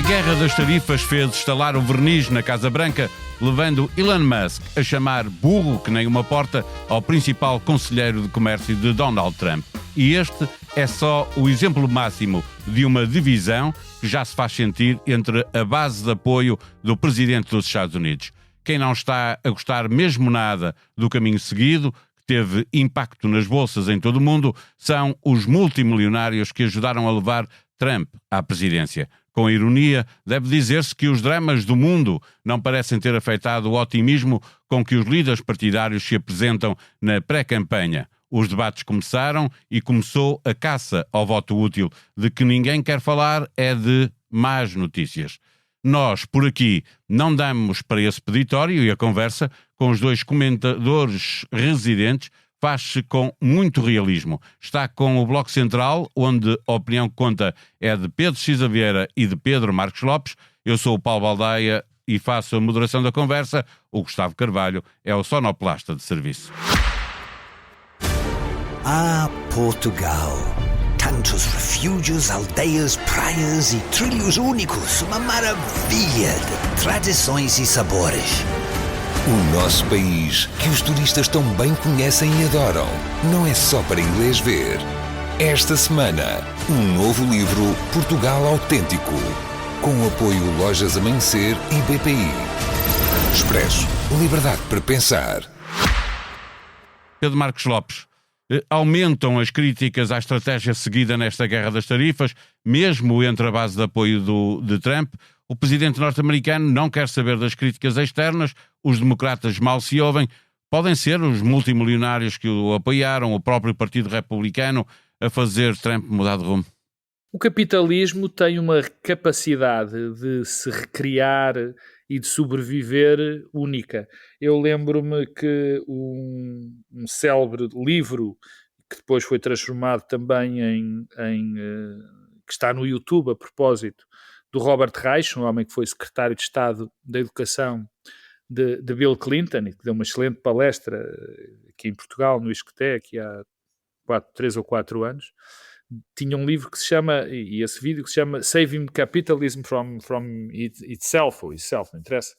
guerra das tarifas fez estalar o verniz na Casa Branca, levando Elon Musk a chamar burro que nem uma porta ao principal conselheiro de comércio de Donald Trump. E este é só o exemplo máximo de uma divisão que já se faz sentir entre a base de apoio do presidente dos Estados Unidos. Quem não está a gostar mesmo nada do caminho seguido, que teve impacto nas bolsas em todo o mundo, são os multimilionários que ajudaram a levar Trump à presidência. Com ironia, deve dizer-se que os dramas do mundo não parecem ter afetado o otimismo com que os líderes partidários se apresentam na pré-campanha. Os debates começaram e começou a caça ao voto útil. De que ninguém quer falar é de más notícias. Nós, por aqui, não damos para esse peditório e a conversa com os dois comentadores residentes faz-se com muito realismo. Está com o Bloco Central, onde a opinião que conta é de Pedro Cisa Vieira e de Pedro Marcos Lopes. Eu sou o Paulo Baldaia e faço a moderação da conversa. O Gustavo Carvalho é o sonoplasta de serviço. Ah, Portugal! Tantos refúgios, aldeias, praias e trilhos únicos. Uma maravilha de tradições e sabores. O nosso país, que os turistas tão bem conhecem e adoram, não é só para inglês ver. Esta semana, um novo livro, Portugal Autêntico, com o apoio Lojas Amanhecer e BPI. Expresso, liberdade para pensar. Pedro Marcos Lopes, aumentam as críticas à estratégia seguida nesta guerra das tarifas, mesmo entre a base de apoio de Trump. O presidente norte-americano não quer saber das críticas externas, os democratas mal se ouvem. Podem ser os multimilionários que o apoiaram, o próprio Partido Republicano, a fazer Trump mudar de rumo. O capitalismo tem uma capacidade de se recriar e de sobreviver única. Eu lembro-me que um célebre livro, que depois foi transformado também que está no YouTube a propósito, do Robert Reich, um homem que foi secretário de Estado da Educação de Bill Clinton e que deu uma excelente palestra aqui em Portugal, no ISCTE, aqui há 3 ou 4 anos, tinha um livro que se chama, e esse vídeo que se chama Saving Capitalism from Itself, ou Itself, não interessa,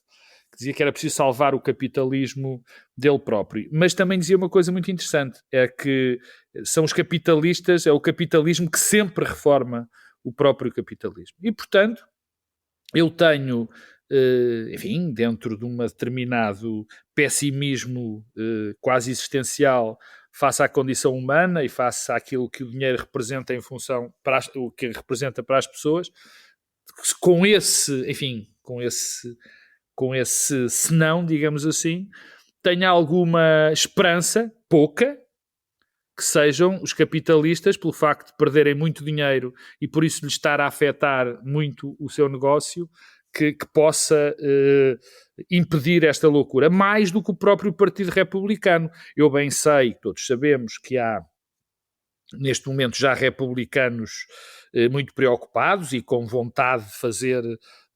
que dizia que era preciso salvar o capitalismo dele próprio. Mas também dizia uma coisa muito interessante, é que são os capitalistas, é o capitalismo que sempre reforma o próprio capitalismo. E, portanto, eu tenho, enfim, dentro de um determinado pessimismo quase existencial face à condição humana e face àquilo que o dinheiro representa em função, o que representa para as pessoas, com esse senão, digamos assim, tenho alguma esperança, pouca, que sejam os capitalistas, pelo facto de perderem muito dinheiro e por isso lhes estar a afetar muito o seu negócio, que possa impedir esta loucura, mais do que o próprio Partido Republicano. Eu bem sei, todos sabemos que há, neste momento, já republicanos muito preocupados e com vontade de fazer,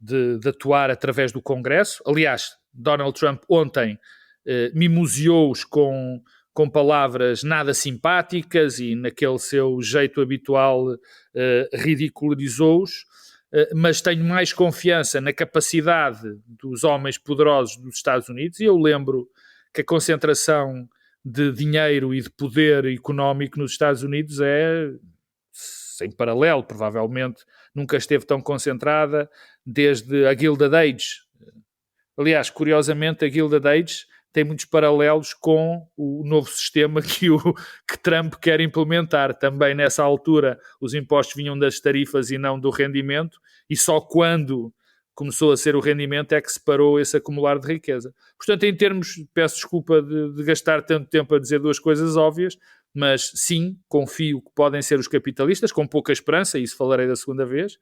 de atuar através do Congresso. Aliás, Donald Trump ontem mimoseou-os com palavras nada simpáticas e naquele seu jeito habitual ridicularizou-os, mas tenho mais confiança na capacidade dos homens poderosos dos Estados Unidos e eu lembro que a concentração de dinheiro e de poder económico nos Estados Unidos é sem paralelo, provavelmente nunca esteve tão concentrada desde a Gilded Age. Aliás, curiosamente, a Gilded Age tem muitos paralelos com o novo sistema que Trump quer implementar. Também nessa altura os impostos vinham das tarifas e não do rendimento, e só quando começou a ser o rendimento é que se parou esse acumular de riqueza. Portanto, em termos, peço desculpa de gastar tanto tempo a dizer duas coisas óbvias, mas sim, confio que podem ser os capitalistas, com pouca esperança, isso falarei da segunda vez,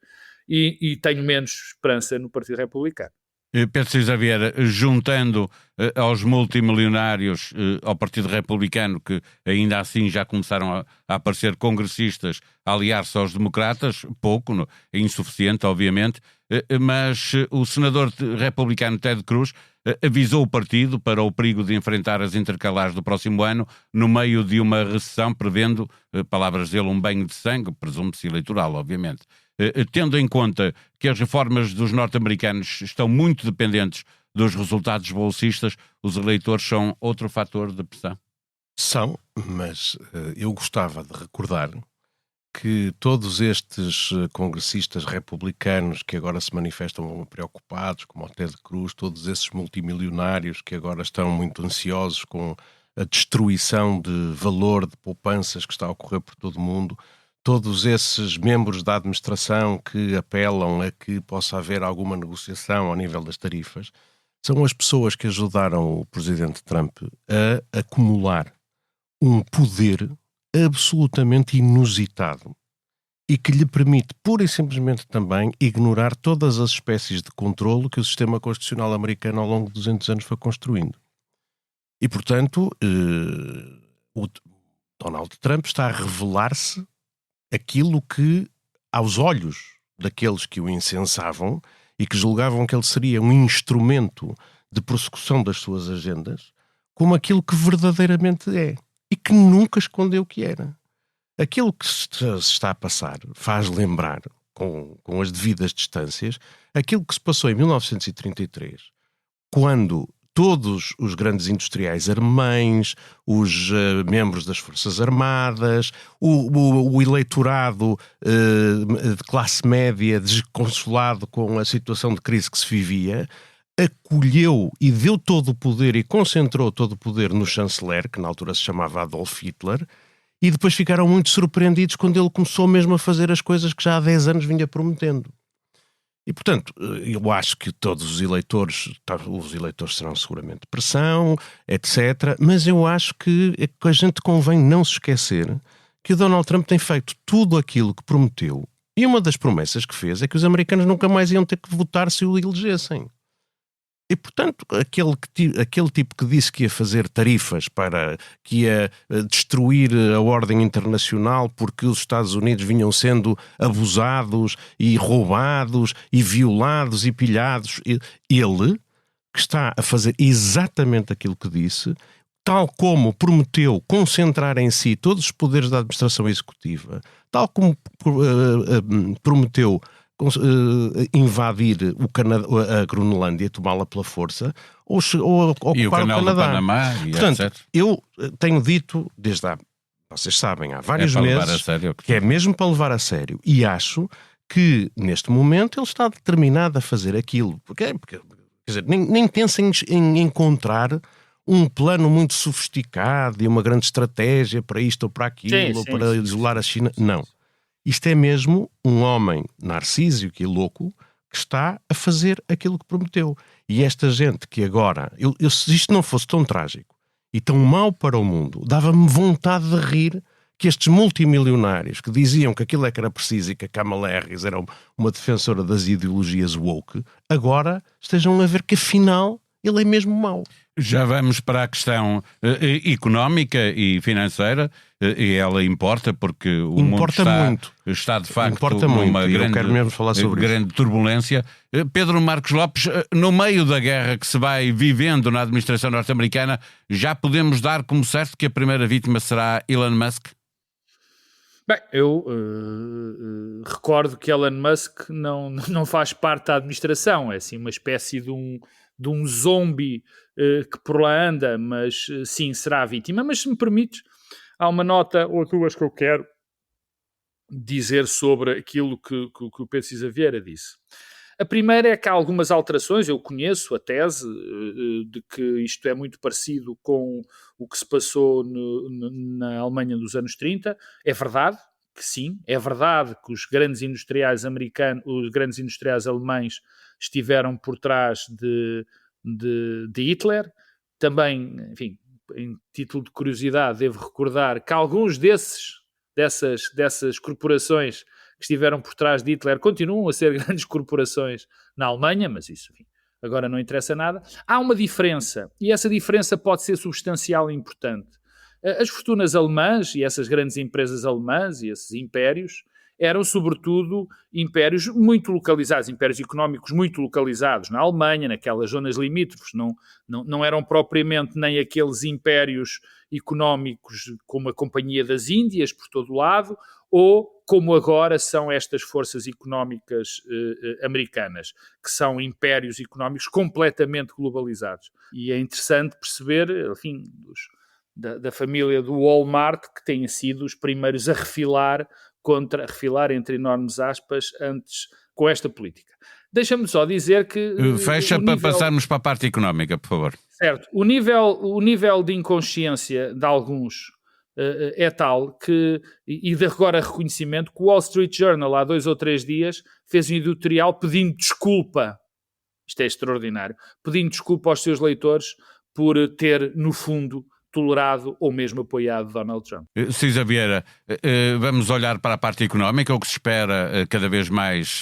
e tenho menos esperança no Partido Republicano. Pedro Cisa Vieira, juntando aos multimilionários ao Partido Republicano, que ainda assim já começaram a aparecer congressistas a aliar-se aos democratas, pouco, é insuficiente, obviamente, mas o senador republicano Ted Cruz avisou o partido para o perigo de enfrentar as intercalares do próximo ano no meio de uma recessão, prevendo, palavras dele, um banho de sangue, presume-se eleitoral, obviamente. tendo em conta que as reformas dos norte-americanos estão muito dependentes dos resultados bolsistas, os eleitores são outro fator de pressão? São, mas eu gostava de recordar que todos estes congressistas republicanos que agora se manifestam preocupados, como o Ted Cruz, todos esses multimilionários que agora estão muito ansiosos com a destruição de valor de poupanças que está a ocorrer por todo o mundo, todos esses membros da administração que apelam a que possa haver alguma negociação ao nível das tarifas, são as pessoas que ajudaram o presidente Trump a acumular um poder absolutamente inusitado e que lhe permite pura e simplesmente também ignorar todas as espécies de controlo que o sistema constitucional americano ao longo de 200 anos foi construindo. E, portanto, o Donald Trump está a revelar-se aquilo que, aos olhos daqueles que o incensavam e que julgavam que ele seria um instrumento de prossecução das suas agendas, como aquilo que verdadeiramente é. E que nunca escondeu o que era. Aquilo que se está a passar faz lembrar, com as devidas distâncias, aquilo que se passou em 1933, quando todos os grandes industriais alemães, os membros das Forças Armadas, o eleitorado de classe média desconsolado com a situação de crise que se vivia, acolheu e deu todo o poder e concentrou todo o poder no chanceler, que na altura se chamava Adolf Hitler, e depois ficaram muito surpreendidos quando ele começou mesmo a fazer as coisas que já há 10 anos vinha prometendo. E, portanto, eu acho que todos os eleitores serão seguramente pressão, etc., mas eu acho que a gente convém não se esquecer que o Donald Trump tem feito tudo aquilo que prometeu, e uma das promessas que fez é que os americanos nunca mais iam ter que votar se o elegessem. E, portanto, aquele tipo que disse que ia fazer tarifas que ia destruir a ordem internacional porque os Estados Unidos vinham sendo abusados e roubados e violados e pilhados, ele que está a fazer exatamente aquilo que disse, tal como prometeu concentrar em si todos os poderes da administração executiva, tal como prometeu invadir o Canadá, a Groenlândia, tomá-la pela força, ou ocupar e o Canal Canadá. do Panamá, e portanto, etc. Eu tenho dito, vocês sabem, há vários para meses, levar a sério, que é mesmo para levar a sério. E acho que, neste momento, ele está determinado a fazer aquilo. Porque quer dizer, nem pensa em encontrar um plano muito sofisticado e uma grande estratégia para isto ou para aquilo, ou para isolar a China. Não. Isto é mesmo um homem narcísico e louco que está a fazer aquilo que prometeu. E esta gente que agora... se isto não fosse tão trágico e tão mau para o mundo, dava-me vontade de rir que estes multimilionários que diziam que aquilo é que era preciso e que a Kamala Harris era uma defensora das ideologias woke, agora estejam a ver que afinal ele é mesmo mau. Já vamos para a questão económica e financeira, e ela importa porque o mundo está de facto numa grande turbulência. Pedro Marcos Lopes, no meio da guerra que se vai vivendo na administração norte-americana, já podemos dar como certo que a primeira vítima será Elon Musk? Bem, eu recordo que Elon Musk não faz parte da administração, é assim uma espécie de um zombie que por lá anda, mas sim, será a vítima. Mas se me permites, há uma nota ou duas que eu quero dizer sobre aquilo que o Pedro Cisa Vieira disse. A primeira é que há algumas alterações, eu conheço a tese de que isto é muito parecido com o que se passou na Alemanha dos anos 30. É verdade que sim, é verdade que os grandes industriais alemães estiveram por trás de Hitler. Também, enfim, em título de curiosidade, devo recordar que alguns dessas corporações que estiveram por trás de Hitler continuam a ser grandes corporações na Alemanha, mas isso, enfim, agora não interessa nada. Há uma diferença, e essa diferença pode ser substancial e importante. As fortunas alemãs e essas grandes empresas alemãs e esses impérios eram sobretudo impérios muito localizados, impérios económicos muito localizados na Alemanha, naquelas zonas limítrofes, não eram propriamente nem aqueles impérios económicos como a Companhia das Índias por todo o lado, ou como agora são estas forças económicas americanas, que são impérios económicos completamente globalizados. E é interessante perceber, enfim, da família do Walmart, que têm sido os primeiros a refilar entre enormes aspas, antes com esta política. Deixa-me só dizer que... Fecha para passarmos para a parte económica, por favor. Certo. O nível de inconsciência de alguns é tal que, e de agora reconhecimento, que o Wall Street Journal, há 2 ou 3 dias, fez um editorial pedindo desculpa, isto é extraordinário, pedindo desculpa aos seus leitores por ter, no fundo, tolerado ou mesmo apoiado Donald Trump. Cisa Vieira, vamos olhar para a parte económica. O que se espera cada vez mais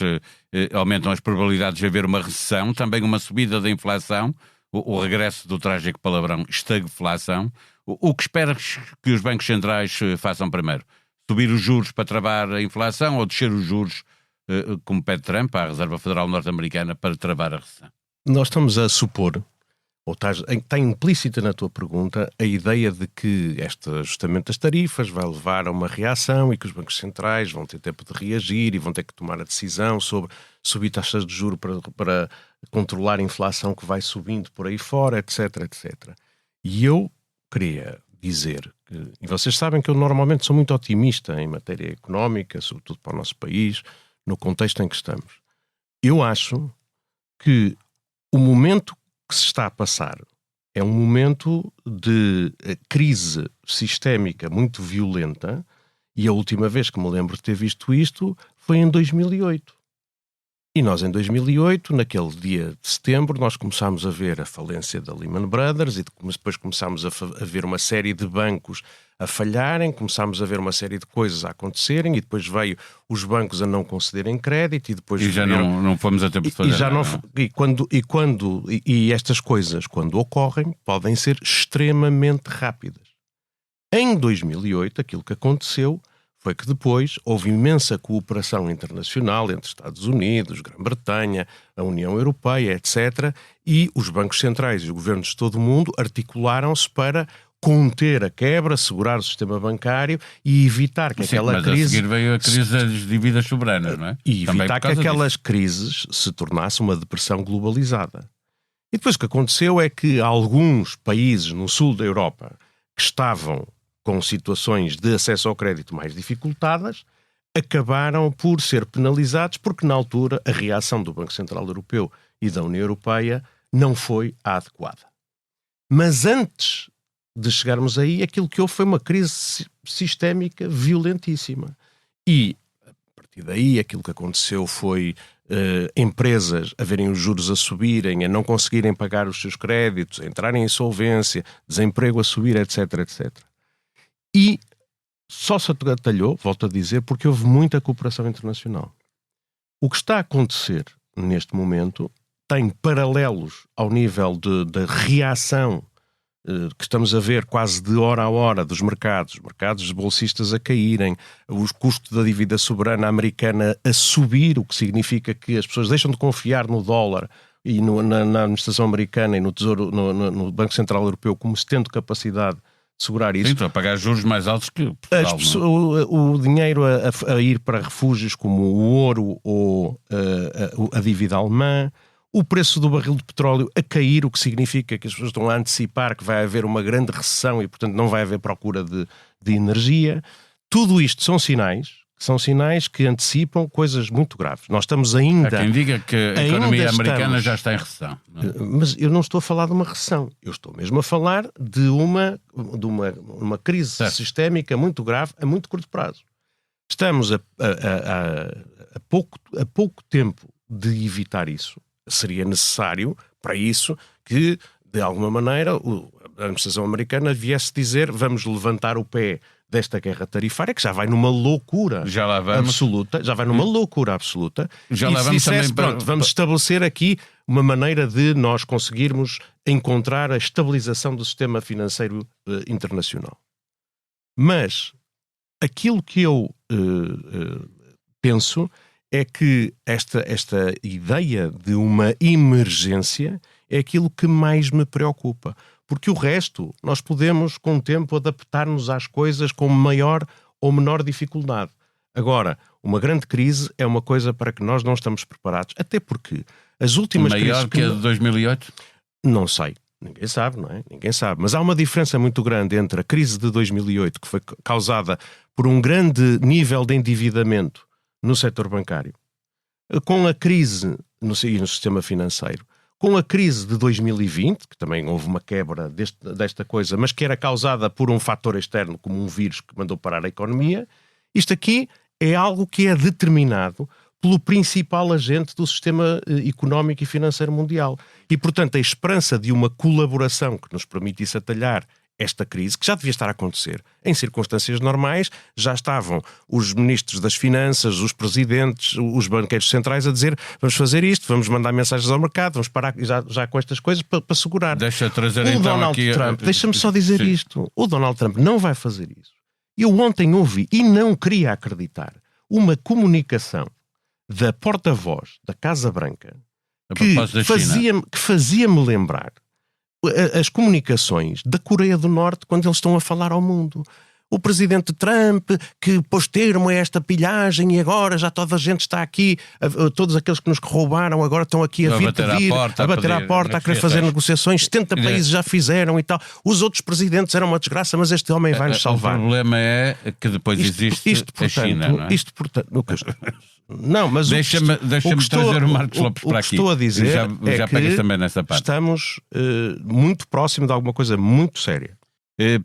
aumentam as probabilidades de haver uma recessão, também uma subida da inflação, o regresso do trágico palavrão estagflação. O que esperas que os bancos centrais façam primeiro? Subir os juros para travar a inflação ou descer os juros, como pede Trump, à Reserva Federal Norte-Americana, para travar a recessão? Nós estamos a supor, ou está implícita na tua pergunta, a ideia de que este ajustamento das tarifas vai levar a uma reação e que os bancos centrais vão ter tempo de reagir e vão ter que tomar a decisão sobre subir taxas de juros para controlar a inflação que vai subindo por aí fora, etc, etc. E eu queria dizer que, e vocês sabem que eu normalmente sou muito otimista em matéria económica, sobretudo para o nosso país, no contexto em que estamos. Eu acho que o momento que se está a passar é um momento de crise sistémica muito violenta, e a última vez que me lembro de ter visto isto foi em 2008. E nós em 2008, naquele dia de setembro, nós começámos a ver a falência da Lehman Brothers e depois começámos a ver uma série de bancos a falharem, começámos a ver uma série de coisas a acontecerem e depois veio os bancos a não concederem crédito e depois... E já não fomos a tempo de fazer nada. E estas coisas, quando ocorrem, podem ser extremamente rápidas. Em 2008, aquilo que aconteceu foi que depois houve imensa cooperação internacional entre Estados Unidos, Grã-Bretanha, a União Europeia, etc. E os bancos centrais e os governos de todo o mundo articularam-se para conter a quebra, segurar o sistema bancário e evitar que aquela crise... Mas a seguir veio a crise das dívidas soberanas, não é? E evitar que aquelas crises se tornasse uma depressão globalizada. E depois o que aconteceu é que alguns países no sul da Europa que estavam com situações de acesso ao crédito mais dificultadas, acabaram por ser penalizados porque, na altura, a reação do Banco Central Europeu e da União Europeia não foi a adequada. Mas antes de chegarmos aí, aquilo que houve foi uma crise sistémica violentíssima. E, a partir daí, aquilo que aconteceu foi empresas a verem os juros a subirem, a não conseguirem pagar os seus créditos, a entrarem em insolvência, desemprego a subir, etc, etc. E só se atalhou, volto a dizer, porque houve muita cooperação internacional. O que está a acontecer neste momento tem paralelos ao nível da reação que estamos a ver quase de hora a hora dos mercados de bolsistas a caírem, os custos da dívida soberana americana a subir, o que significa que as pessoas deixam de confiar no dólar e na administração americana e no Tesouro, no Banco Central Europeu como se tendo capacidade de segurar isso. Sim, para pagar juros mais altos que Portugal, o dinheiro a ir para refúgios como o ouro ou a dívida alemã, o preço do barril de petróleo a cair, o que significa que as pessoas estão a antecipar que vai haver uma grande recessão e, portanto, não vai haver procura de energia. Tudo isto são sinais que antecipam coisas muito graves. Nós estamos ainda... Há quem diga que a economia americana já está em recessão. Mas eu não estou a falar de uma recessão. Eu estou mesmo a falar de uma crise sistémica muito grave a muito curto prazo. Estamos a pouco tempo de evitar isso. Seria necessário, para isso, que, de alguma maneira, a administração americana viesse dizer vamos levantar o pé desta guerra tarifária, que já vai numa loucura absoluta. Já vai numa loucura absoluta. Já lá vamos também pronto, vamos estabelecer aqui uma maneira de nós conseguirmos encontrar a estabilização do sistema financeiro internacional. Mas aquilo que eu penso é que esta ideia de uma emergência é aquilo que mais me preocupa. Porque o resto, nós podemos, com o tempo, adaptar-nos às coisas com maior ou menor dificuldade. Agora, uma grande crise é uma coisa para que nós não estamos preparados. Até porque as últimas crises... Maior que a de 2008? Não sei. Ninguém sabe, não é? Ninguém sabe. Mas há uma diferença muito grande entre a crise de 2008, que foi causada por um grande nível de endividamento no setor bancário, com a crise no sistema financeiro, com a crise de 2020, que também houve uma quebra desta coisa, mas que era causada por um fator externo, como um vírus que mandou parar a economia. Isto aqui é algo que é determinado pelo principal agente do sistema económico e financeiro mundial. E, portanto, a esperança de uma colaboração que nos permitisse atalhar esta crise, que já devia estar a acontecer em circunstâncias normais, já estavam os ministros das finanças, os presidentes, os banqueiros centrais a dizer vamos fazer isto, vamos mandar mensagens ao mercado, vamos parar já com estas coisas para segurar. Deixa trazer o então Donald aqui... Trump, deixa-me só dizer Sim. isto, o Donald Trump não vai fazer isso. Eu ontem ouvi, e não queria acreditar, uma comunicação da porta-voz da Casa Branca que fazia-me lembrar as comunicações da Coreia do Norte quando eles estão a falar ao mundo. O presidente Trump que pôs termo a esta pilhagem e agora já toda a gente está aqui, todos aqueles que nos roubaram agora estão aqui a vir pedir, a bater à porta, a querer fazer negociações, 70 países já fizeram e tal. Os outros presidentes eram uma desgraça, mas este homem vai nos salvar. O problema é que depois existe a China, não é? Isto, portanto, não, mas deixa-me trazer o Marcos Lopes para aqui. O que estou a dizer já pegas também nessa parte. Estamos muito próximo de alguma coisa muito séria.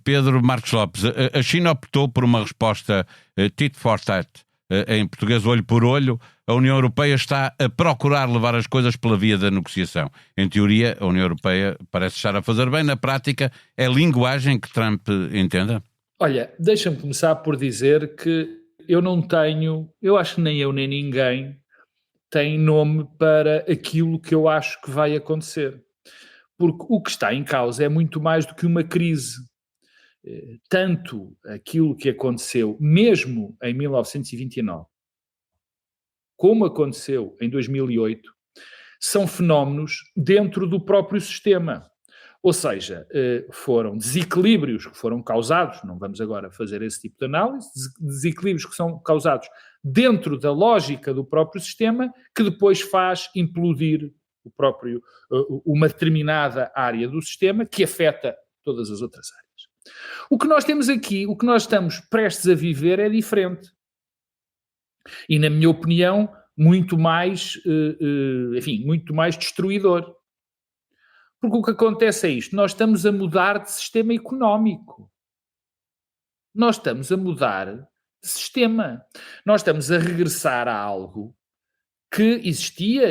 Pedro Marcos Lopes, a China optou por uma resposta tit for tat, em português olho por olho. A União Europeia está a procurar levar as coisas pela via da negociação. Em teoria, a União Europeia parece estar a fazer bem, na prática, é a linguagem que Trump entenda? Olha, deixa-me começar por dizer que eu acho que nem eu nem ninguém tem nome para aquilo que eu acho que vai acontecer. Porque o que está em causa é muito mais do que uma crise. Tanto aquilo que aconteceu mesmo em 1929, como aconteceu em 2008, são fenómenos dentro do próprio sistema. Ou seja, foram desequilíbrios que foram causados, não vamos agora fazer esse tipo de análise, desequilíbrios que são causados dentro da lógica do próprio sistema, que depois faz implodir uma determinada área do sistema que afeta todas as outras áreas. O que nós temos aqui, o que nós estamos prestes a viver é diferente. E, na minha opinião, muito mais destruidor. Porque o que acontece é isto, nós estamos a mudar de sistema económico. Nós estamos a mudar de sistema. Nós estamos a regressar a algo que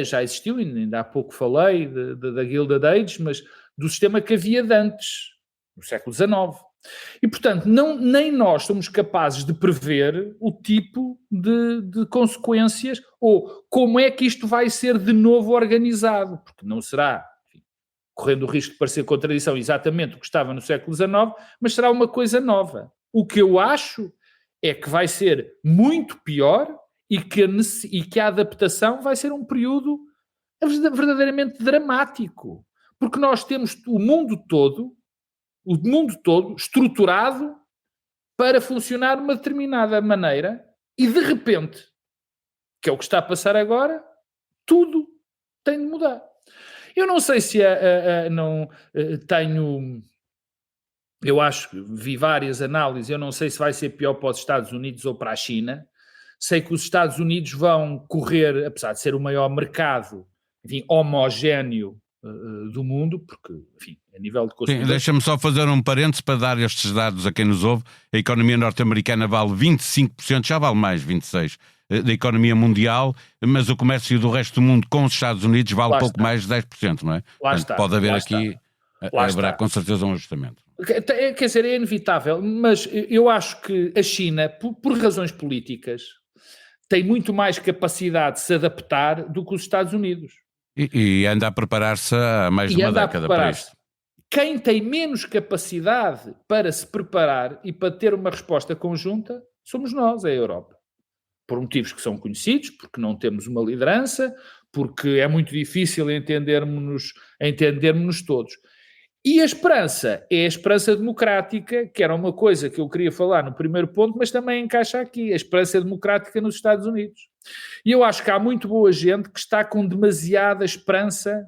já existiu, ainda há pouco falei da Gilded Age, mas do sistema que havia de antes, no século XIX. E, portanto, nem nós somos capazes de prever o tipo de consequências ou como é que isto vai ser de novo organizado, porque não será, correndo o risco de parecer contradição, exatamente o que estava no século XIX, mas será uma coisa nova. O que eu acho é que vai ser muito pior e que a adaptação vai ser um período verdadeiramente dramático, porque nós temos o mundo todo estruturado para funcionar de uma determinada maneira e, de repente, que é o que está a passar agora, tudo tem de mudar. Eu não sei se eu acho que vi várias análises, eu não sei se vai ser pior para os Estados Unidos ou para a China. Sei que os Estados Unidos vão correr, apesar de ser o maior mercado, homogéneo do mundo, porque, a nível de consumidor... Deixa-me só fazer um parênteses para dar estes dados a quem nos ouve. A economia norte-americana vale 25%, já vale mais 26%, da economia mundial, mas o comércio do resto do mundo com os Estados Unidos vale pouco mais de 10%, não é? Portanto, pode haver aqui, haverá com certeza um ajustamento. Quer dizer, é inevitável, mas eu acho que a China, por razões políticas, tem muito mais capacidade de se adaptar do que os Estados Unidos. E anda a preparar-se há mais de uma década para isto. Quem tem menos capacidade para se preparar e para ter uma resposta conjunta somos nós, a Europa. por motivos que são conhecidos, porque não temos uma liderança, porque é muito difícil entendermos todos. E a esperança é a esperança democrática, que era uma coisa que eu queria falar no primeiro ponto, mas também encaixa aqui, a esperança democrática nos Estados Unidos. E eu acho que há muito boa gente que está com demasiada esperança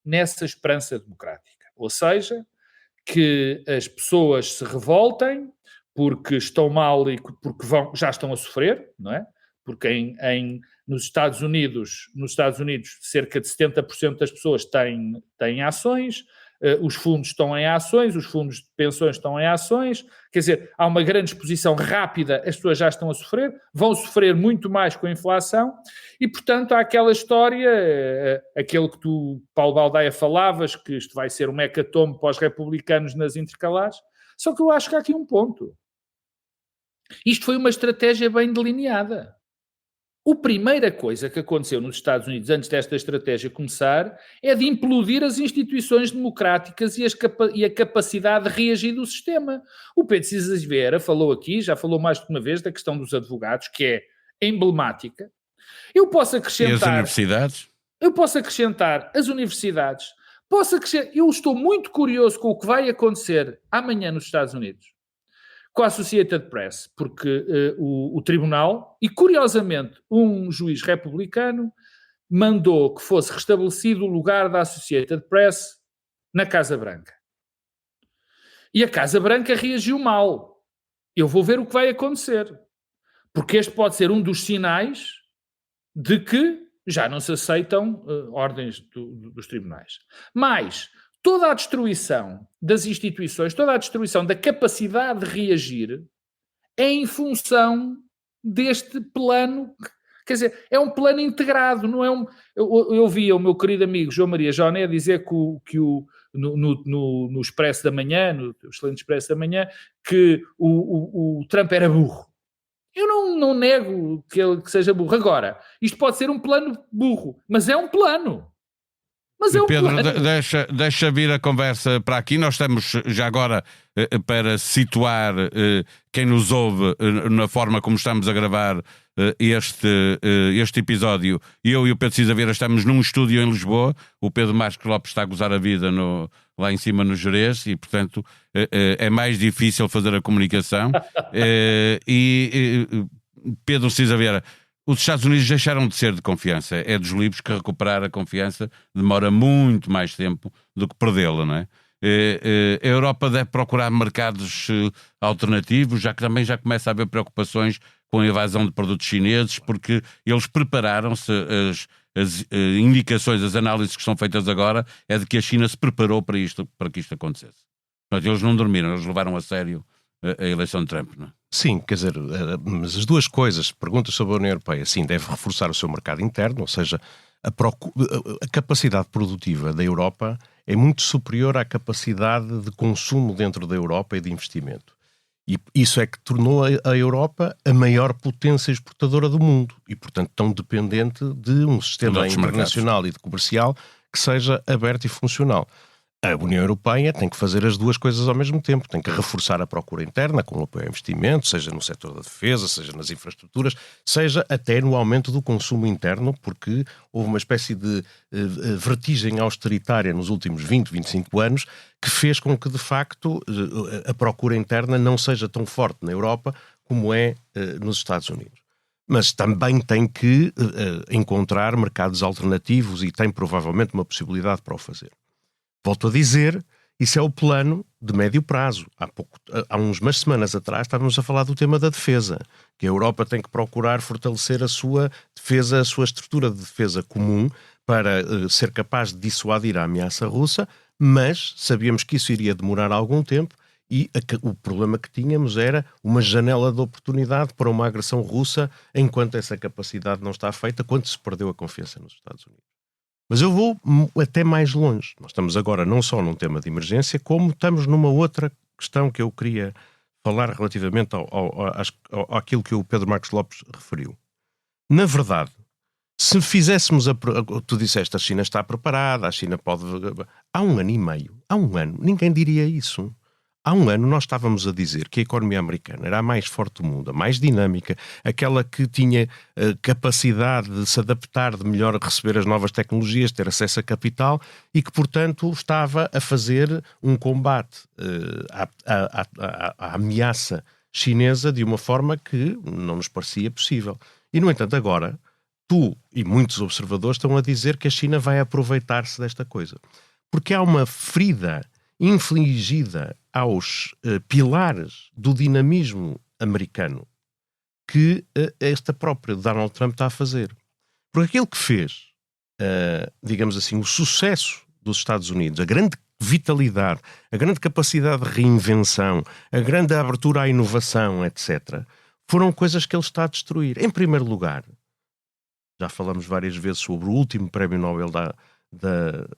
nessa esperança democrática. Ou seja, que as pessoas se revoltem porque estão mal e porque já estão a sofrer, não é? Porque nos Estados Unidos, cerca de 70% das pessoas têm ações, os fundos estão em ações, os fundos de pensões estão em ações, quer dizer, há uma grande exposição rápida, as pessoas já estão a sofrer, vão sofrer muito mais com a inflação, e portanto há aquela história, aquele que tu, Paulo Baldaia, falavas, que isto vai ser um hecatombe para os republicanos nas intercalares, só que eu acho que há aqui um ponto. Isto foi uma estratégia bem delineada. A primeira coisa que aconteceu nos Estados Unidos antes desta estratégia começar é de implodir as instituições democráticas e a capacidade de reagir do sistema. O Pedro Cisa Vieira falou aqui, já falou mais de uma vez, da questão dos advogados, que é emblemática. Eu posso acrescentar... E as universidades? Eu posso acrescentar as universidades. Eu estou muito curioso com o que vai acontecer amanhã nos Estados Unidos com a Associated Press, porque o tribunal, e curiosamente um juiz republicano, mandou que fosse restabelecido o lugar da Associated Press na Casa Branca. E a Casa Branca reagiu mal. Eu vou ver o que vai acontecer. Porque este pode ser um dos sinais de que já não se aceitam ordens dos tribunais. Mas toda a destruição das instituições, toda a destruição da capacidade de reagir é em função deste plano. Quer dizer, é um plano integrado, não é um... Eu via o meu querido amigo João Maria Joné dizer no Expresso da Manhã, no excelente Expresso da Manhã, que o Trump era burro. Eu não nego que seja burro. Agora, isto pode ser um plano burro, mas é um plano. Pedro, deixa vir a conversa para aqui. Nós estamos já agora para situar quem nos ouve na forma como estamos a gravar este episódio. Eu e o Pedro Cisa Vieira estamos num estúdio em Lisboa. O Pedro Marcos Lopes está a gozar a vida lá em cima no Gerês e, portanto, é mais difícil fazer a comunicação. Pedro Cisa Vieira, os Estados Unidos deixaram de ser de confiança. É dos livros que recuperar a confiança demora muito mais tempo do que perdê-la, não é? A Europa deve procurar mercados alternativos, já que também já começa a haver preocupações com a invasão de produtos chineses, porque eles prepararam-se, as indicações, as análises que são feitas agora, é de que a China se preparou para que isto acontecesse. Portanto, eles não dormiram, eles levaram a sério a eleição de Trump, não é? Sim, quer dizer, mas as duas coisas, perguntas sobre a União Europeia, sim, deve reforçar o seu mercado interno, ou seja, a capacidade produtiva da Europa é muito superior à capacidade de consumo dentro da Europa e de investimento. E isso é que tornou a Europa a maior potência exportadora do mundo e, portanto, tão dependente de um sistema internacional e de comercial que seja aberto e funcional. A União Europeia tem que fazer as duas coisas ao mesmo tempo. Tem que reforçar a procura interna com o apoio ao investimento, seja no setor da defesa, seja nas infraestruturas, seja até no aumento do consumo interno, porque houve uma espécie de vertigem austeritária nos últimos 20, 25 anos que fez com que, de facto, a procura interna não seja tão forte na Europa como é nos Estados Unidos. Mas também tem que encontrar mercados alternativos e tem provavelmente uma possibilidade para o fazer. Volto a dizer, isso é o plano de médio prazo. Há umas semanas atrás estávamos a falar do tema da defesa, que a Europa tem que procurar fortalecer a sua defesa, a sua estrutura de defesa comum para ser capaz de dissuadir a ameaça russa, mas sabíamos que isso iria demorar algum tempo e o problema que tínhamos era uma janela de oportunidade para uma agressão russa enquanto essa capacidade não está feita, quando se perdeu a confiança nos Estados Unidos. Mas eu vou até mais longe. Nós estamos agora não só num tema de emergência, como estamos numa outra questão que eu queria falar relativamente àquilo que o Pedro Marcos Lopes referiu. Na verdade, se fizéssemos tu disseste, a China está preparada, a China pode... Há 1 ano e meio, ninguém diria isso. Há um ano nós estávamos a dizer que a economia americana era a mais forte do mundo, a mais dinâmica, aquela que tinha capacidade de se adaptar, de melhor receber as novas tecnologias, ter acesso a capital e que, portanto, estava a fazer um combate à ameaça chinesa de uma forma que não nos parecia possível. E, no entanto, agora, tu e muitos observadores estão a dizer que a China vai aproveitar-se desta coisa. Porque há uma ferida infligida aos pilares do dinamismo americano que esta própria Donald Trump está a fazer. Porque aquilo que fez, digamos assim, o sucesso dos Estados Unidos, a grande vitalidade, a grande capacidade de reinvenção, a grande abertura à inovação, etc., foram coisas que ele está a destruir. Em primeiro lugar, já falamos várias vezes sobre o último prémio Nobel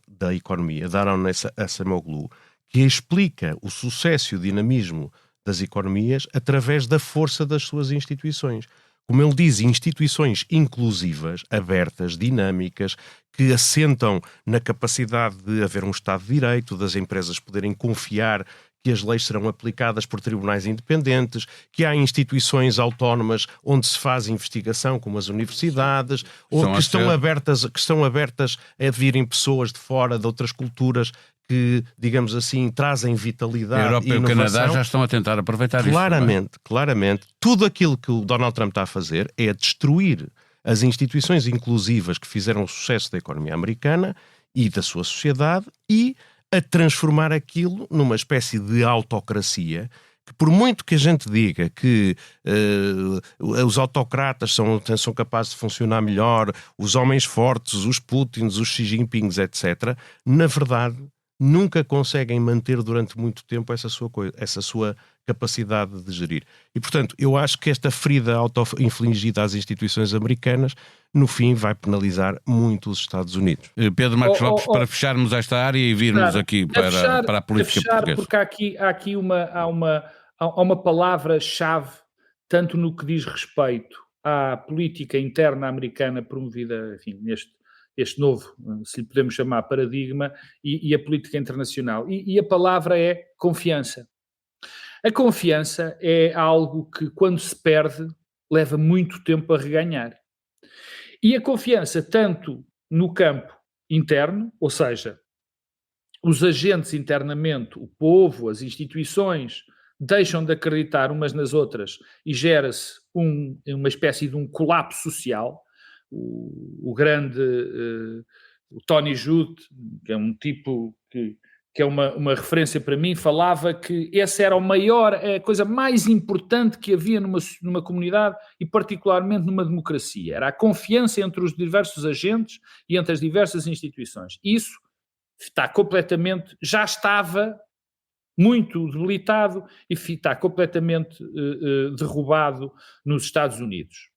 da economia, da Aaron Acemoglu, que explica o sucesso e o dinamismo das economias através da força das suas instituições. Como ele diz, instituições inclusivas, abertas, dinâmicas, que assentam na capacidade de haver um Estado de Direito, das empresas poderem confiar que as leis serão aplicadas por tribunais independentes, que há instituições autónomas onde se faz investigação, como as universidades, ou que estão abertas a virem pessoas de fora, de outras culturas, que, digamos assim, trazem vitalidade e inovação. A Europa e o Canadá já estão a tentar aproveitar Claramente. Tudo aquilo que o Donald Trump está a fazer é a destruir as instituições inclusivas que fizeram o sucesso da economia americana e da sua sociedade e a transformar aquilo numa espécie de autocracia que, por muito que a gente diga que os autocratas são capazes de funcionar melhor, os homens fortes, os Putins, os Xi Jinpings, etc., na verdade nunca conseguem manter durante muito tempo essa sua capacidade de gerir. E, portanto, eu acho que esta ferida auto-infligida às instituições americanas, no fim, vai penalizar muito os Estados Unidos. Pedro Marcos Lopes, para fecharmos esta área e virmos aqui para a política portuguesa. Porque há aqui uma palavra-chave, tanto no que diz respeito à política interna americana promovida, enfim, este novo, se lhe podemos chamar, paradigma, e a política internacional. E a palavra é confiança. A confiança é algo que, quando se perde, leva muito tempo a reganhar. E a confiança, tanto no campo interno, ou seja, os agentes internamente, o povo, as instituições, deixam de acreditar umas nas outras e gera-se uma espécie de um colapso social. O grande o Tony Judt, que é um tipo que é uma referência para mim, falava que essa era a coisa mais importante que havia numa comunidade e particularmente numa democracia. Era a confiança entre os diversos agentes e entre as diversas instituições. Isso já estava muito debilitado e está completamente derrubado nos Estados Unidos.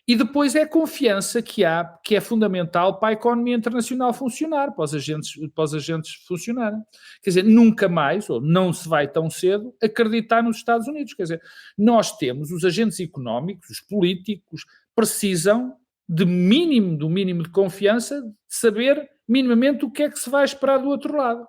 E depois é a confiança que é fundamental para a economia internacional funcionar, para os agentes funcionarem. Quer dizer, nunca mais, ou não se vai tão cedo, acreditar nos Estados Unidos. Quer dizer, nós temos os agentes económicos, os políticos, precisam do mínimo de confiança, de saber minimamente o que é que se vai esperar do outro lado.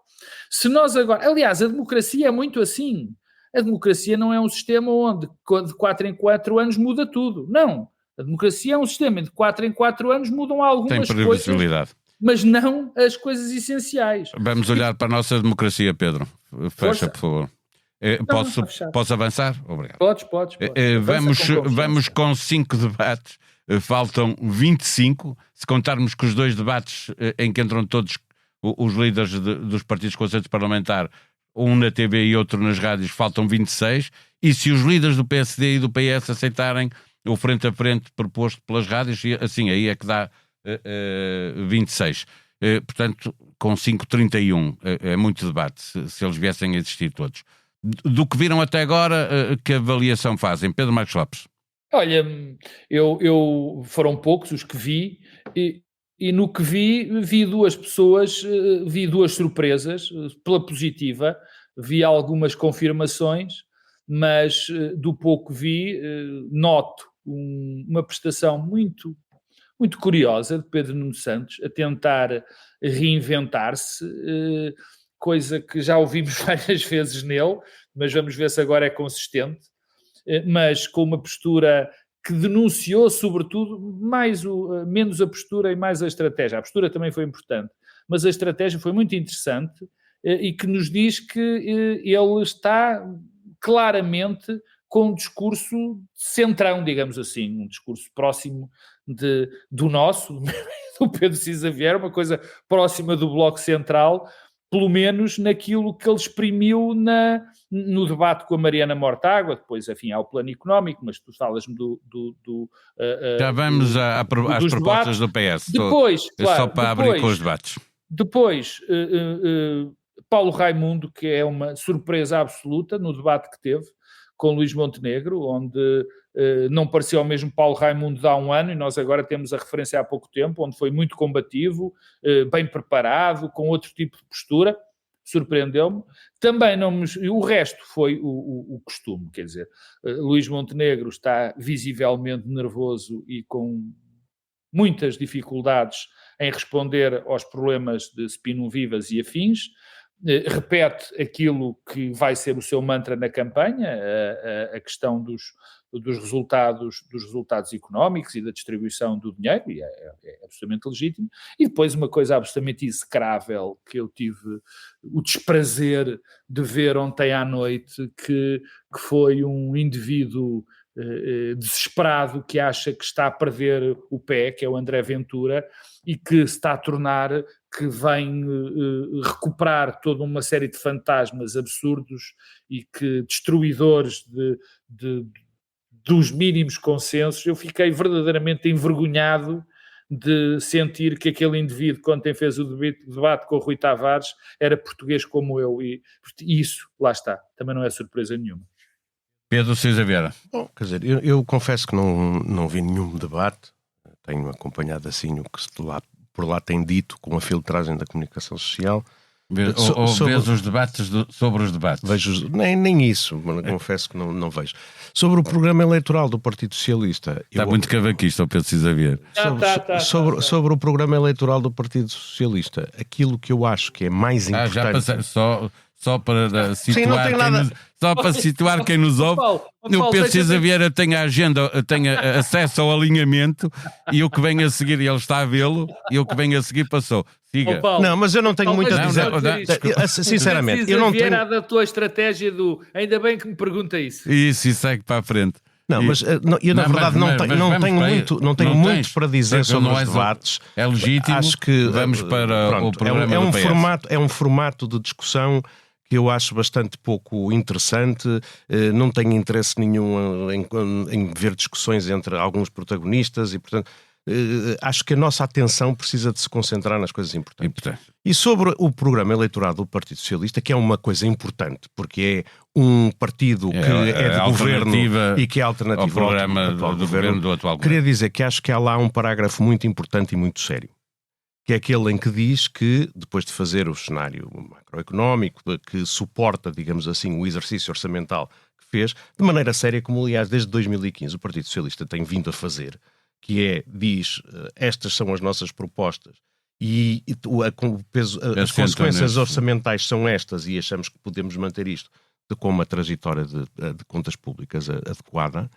Se nós agora... Aliás, a democracia é muito assim. A democracia não é um sistema onde de 4 em 4 anos muda tudo. Não. A democracia é um sistema de 4 em 4 anos mudam algumas coisas, mas não as coisas essenciais. Vamos olhar para a nossa democracia, Pedro. Fecha, por favor. Posso avançar? Obrigado. Podes. Vamos com 5 debates. Faltam 25. Se contarmos que os 2 debates em que entram todos os líderes dos partidos com assento parlamentar, um na TV e outro nas rádios, faltam 26. E se os líderes do PSD e do PS aceitarem o frente a frente proposto pelas rádios, assim, aí é que dá 26. Portanto, com 5,31 é muito debate, se eles viessem a existir todos. Do que viram até agora, que avaliação fazem? Pedro Marcos Lopes. Olha, eu foram poucos os que vi, e no que vi 2 pessoas, vi 2 surpresas, pela positiva, vi algumas confirmações, mas do pouco vi, noto uma prestação muito, muito curiosa de Pedro Nuno Santos a tentar reinventar-se, coisa que já ouvimos várias vezes nele, mas vamos ver se agora é consistente, mas com uma postura que denunciou, sobretudo, menos a postura e mais a estratégia. A postura também foi importante, mas a estratégia foi muito interessante e que nos diz que ele está claramente com um discurso centrão, digamos assim, um discurso próximo do nosso, do Pedro Cisa Vieira, uma coisa próxima do Bloco Central, pelo menos naquilo que ele exprimiu no debate com a Mariana Mortágua. Depois, enfim, há o plano económico, mas tu falas-me já vamos às propostas debates. do PS. Depois, claro, só para abrir com os debates. Depois, Paulo Raimundo, que é uma surpresa absoluta no debate que teve com Luís Montenegro, onde não parecia o mesmo Paulo Raimundo de há um ano, e nós agora temos a referência há pouco tempo, onde foi muito combativo, bem preparado, com outro tipo de postura, surpreendeu-me. Também o resto foi o costume, quer dizer, Luís Montenegro está visivelmente nervoso e com muitas dificuldades em responder aos problemas de Spinum Vivas e afins, repete aquilo que vai ser o seu mantra na campanha, a questão dos resultados económicos e da distribuição do dinheiro, e é absolutamente legítimo. E depois uma coisa absolutamente execrável que eu tive o desprazer de ver ontem à noite, que foi um indivíduo desesperado que acha que está a perder o pé, que é o André Ventura, e que se está a tornar, que vem recuperar toda uma série de fantasmas absurdos e que destruidores dos mínimos consensos. Eu fiquei verdadeiramente envergonhado de sentir que aquele indivíduo, quando fez o debate com o Rui Tavares, era português como eu, e isso, lá está, também não é surpresa nenhuma. Pedro Cisa Vieira. Bom, quer dizer, eu confesso que não vi nenhum debate, tenho acompanhado assim o que por lá tem dito, com a filtragem da comunicação social. Vês os debates sobre os debates? Vejo, nem isso, mas confesso que não vejo. Sobre o programa eleitoral do Partido Socialista... Está muito cavaquista o Pedro Cisa Vieira. Sobre o programa eleitoral do Partido Socialista, aquilo que eu acho que é mais importante... Já passei, só para situar, para situar quem nos ouve, o Pedro Cisa Vieira tem a agenda, tem acesso ao alinhamento, e o que vem a seguir, ele está a vê-lo, e o que vem a seguir passou. Siga. Não, mas eu não tenho muito a dizer. Sinceramente, eu não tenho... da tua estratégia ainda bem que me pergunta isso. Isso, e segue para a frente. Não, mas eu na verdade não tenho muito para dizer sobre os debates. É legítimo. Acho que vamos para o programa do PS. É um formato de discussão que eu acho bastante pouco interessante. Não tenho interesse nenhum em ver discussões entre alguns protagonistas e, portanto, acho que a nossa atenção precisa de se concentrar nas coisas importantes. E sobre o programa eleitoral do Partido Socialista, que é uma coisa importante, porque é um partido que é de governo e que é alternativo ao programa do governo do atual governo. Queria dizer que acho que há lá um parágrafo muito importante e muito sério, que é aquele em que diz que, depois de fazer o cenário macroeconómico, que suporta, digamos assim, o exercício orçamental que fez, de maneira séria, como aliás desde 2015 o Partido Socialista tem vindo a fazer, que diz, estas são as nossas propostas e as consequências orçamentais são estas e achamos que podemos manter isto com uma trajetória de contas públicas adequada.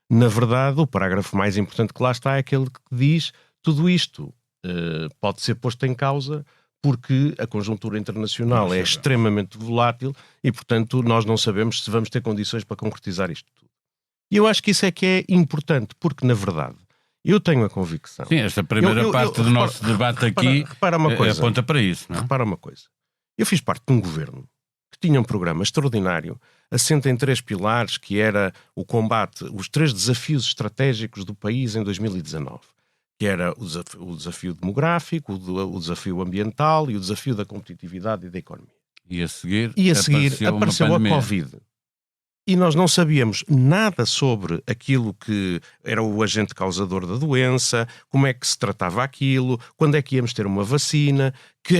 Na verdade, o parágrafo mais importante que lá está é aquele que diz tudo isto pode ser posto em causa porque a conjuntura internacional é extremamente volátil e, portanto, nós não sabemos se vamos ter condições para concretizar isto tudo. E eu acho que isso é que é importante, porque, na verdade, eu tenho a convicção... Sim, esta primeira parte do nosso debate aqui aponta para isso. Não? Repara uma coisa. Eu fiz parte de um governo que tinha um programa extraordinário, assente em 3 pilares, que era o combate, os 3 desafios estratégicos do país em 2019, que era o desafio demográfico, o desafio ambiental e o desafio da competitividade e da economia. E a seguir apareceu a Covid. E nós não sabíamos nada sobre aquilo que era o agente causador da doença, como é que se tratava aquilo, quando é que íamos ter uma vacina,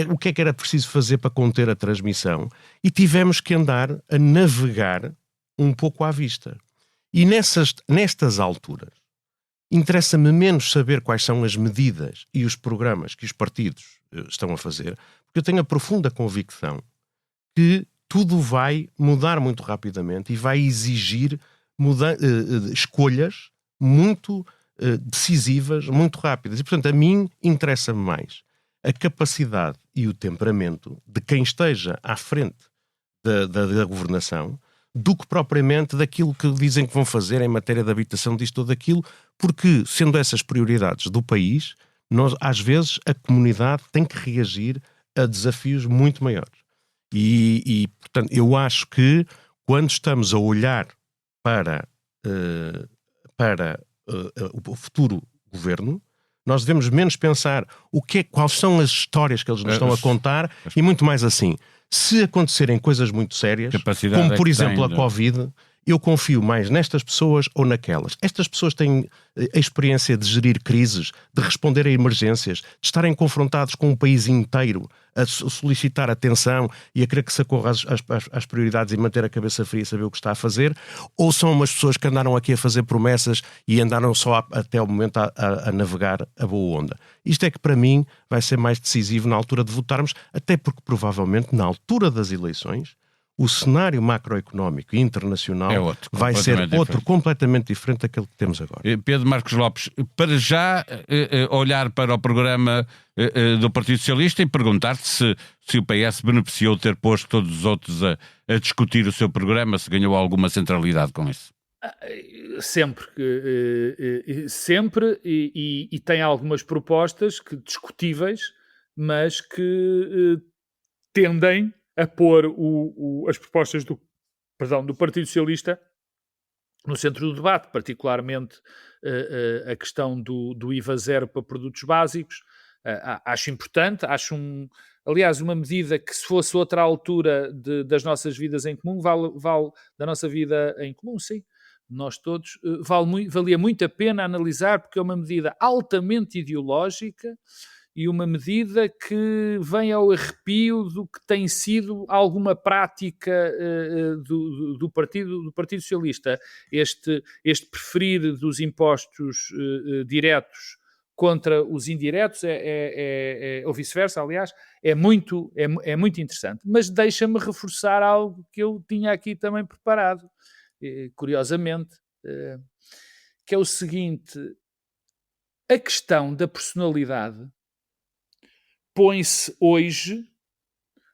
o que é que era preciso fazer para conter a transmissão. E tivemos que andar a navegar um pouco à vista. E nestas alturas, interessa-me menos saber quais são as medidas e os programas que os partidos estão a fazer, porque eu tenho a profunda convicção que tudo vai mudar muito rapidamente e vai exigir escolhas muito decisivas, muito rápidas. E, portanto, a mim interessa-me mais a capacidade e o temperamento de quem esteja à frente da governação do que propriamente daquilo que dizem que vão fazer em matéria de habitação, disto ou daquilo, porque, sendo essas prioridades do país, às vezes a comunidade tem que reagir a desafios muito maiores. E portanto, eu acho que quando estamos a olhar para o futuro governo, nós devemos menos pensar quais são as histórias que eles nos estão a contar e muito mais assim. Se acontecerem coisas muito sérias, como por exemplo a Covid, eu confio mais nestas pessoas ou naquelas. Estas pessoas têm a experiência de gerir crises, de responder a emergências, de estarem confrontados com um país inteiro a solicitar atenção e a querer que se acorra às prioridades e manter a cabeça fria e saber o que está a fazer, ou são umas pessoas que andaram aqui a fazer promessas e andaram só até o momento a navegar a boa onda. Isto é que para mim vai ser mais decisivo na altura de votarmos, até porque provavelmente na altura das eleições o cenário macroeconómico e internacional vai ser outro completamente diferente daquele que temos agora. Pedro Marcos Lopes, para já olhar para o programa do Partido Socialista e perguntar-te se o PS beneficiou de ter posto todos os outros a discutir o seu programa, se ganhou alguma centralidade com isso. Sempre e tem algumas propostas discutíveis, mas que tendem a pôr as propostas do Partido Socialista no centro do debate, particularmente a questão do IVA zero para produtos básicos. Acho importante, aliás, uma medida que, se fosse outra altura das nossas vidas em comum, vale da nossa vida em comum, sim, nós todos, valia muito a pena analisar, porque é uma medida altamente ideológica e uma medida que vem ao arrepio do que tem sido alguma prática do Partido Socialista. Este preferir dos impostos diretos contra os indiretos, ou vice-versa, aliás, é muito interessante. Mas deixa-me reforçar algo que eu tinha aqui também preparado, curiosamente, que é o seguinte: a questão da personalidade põe-se hoje,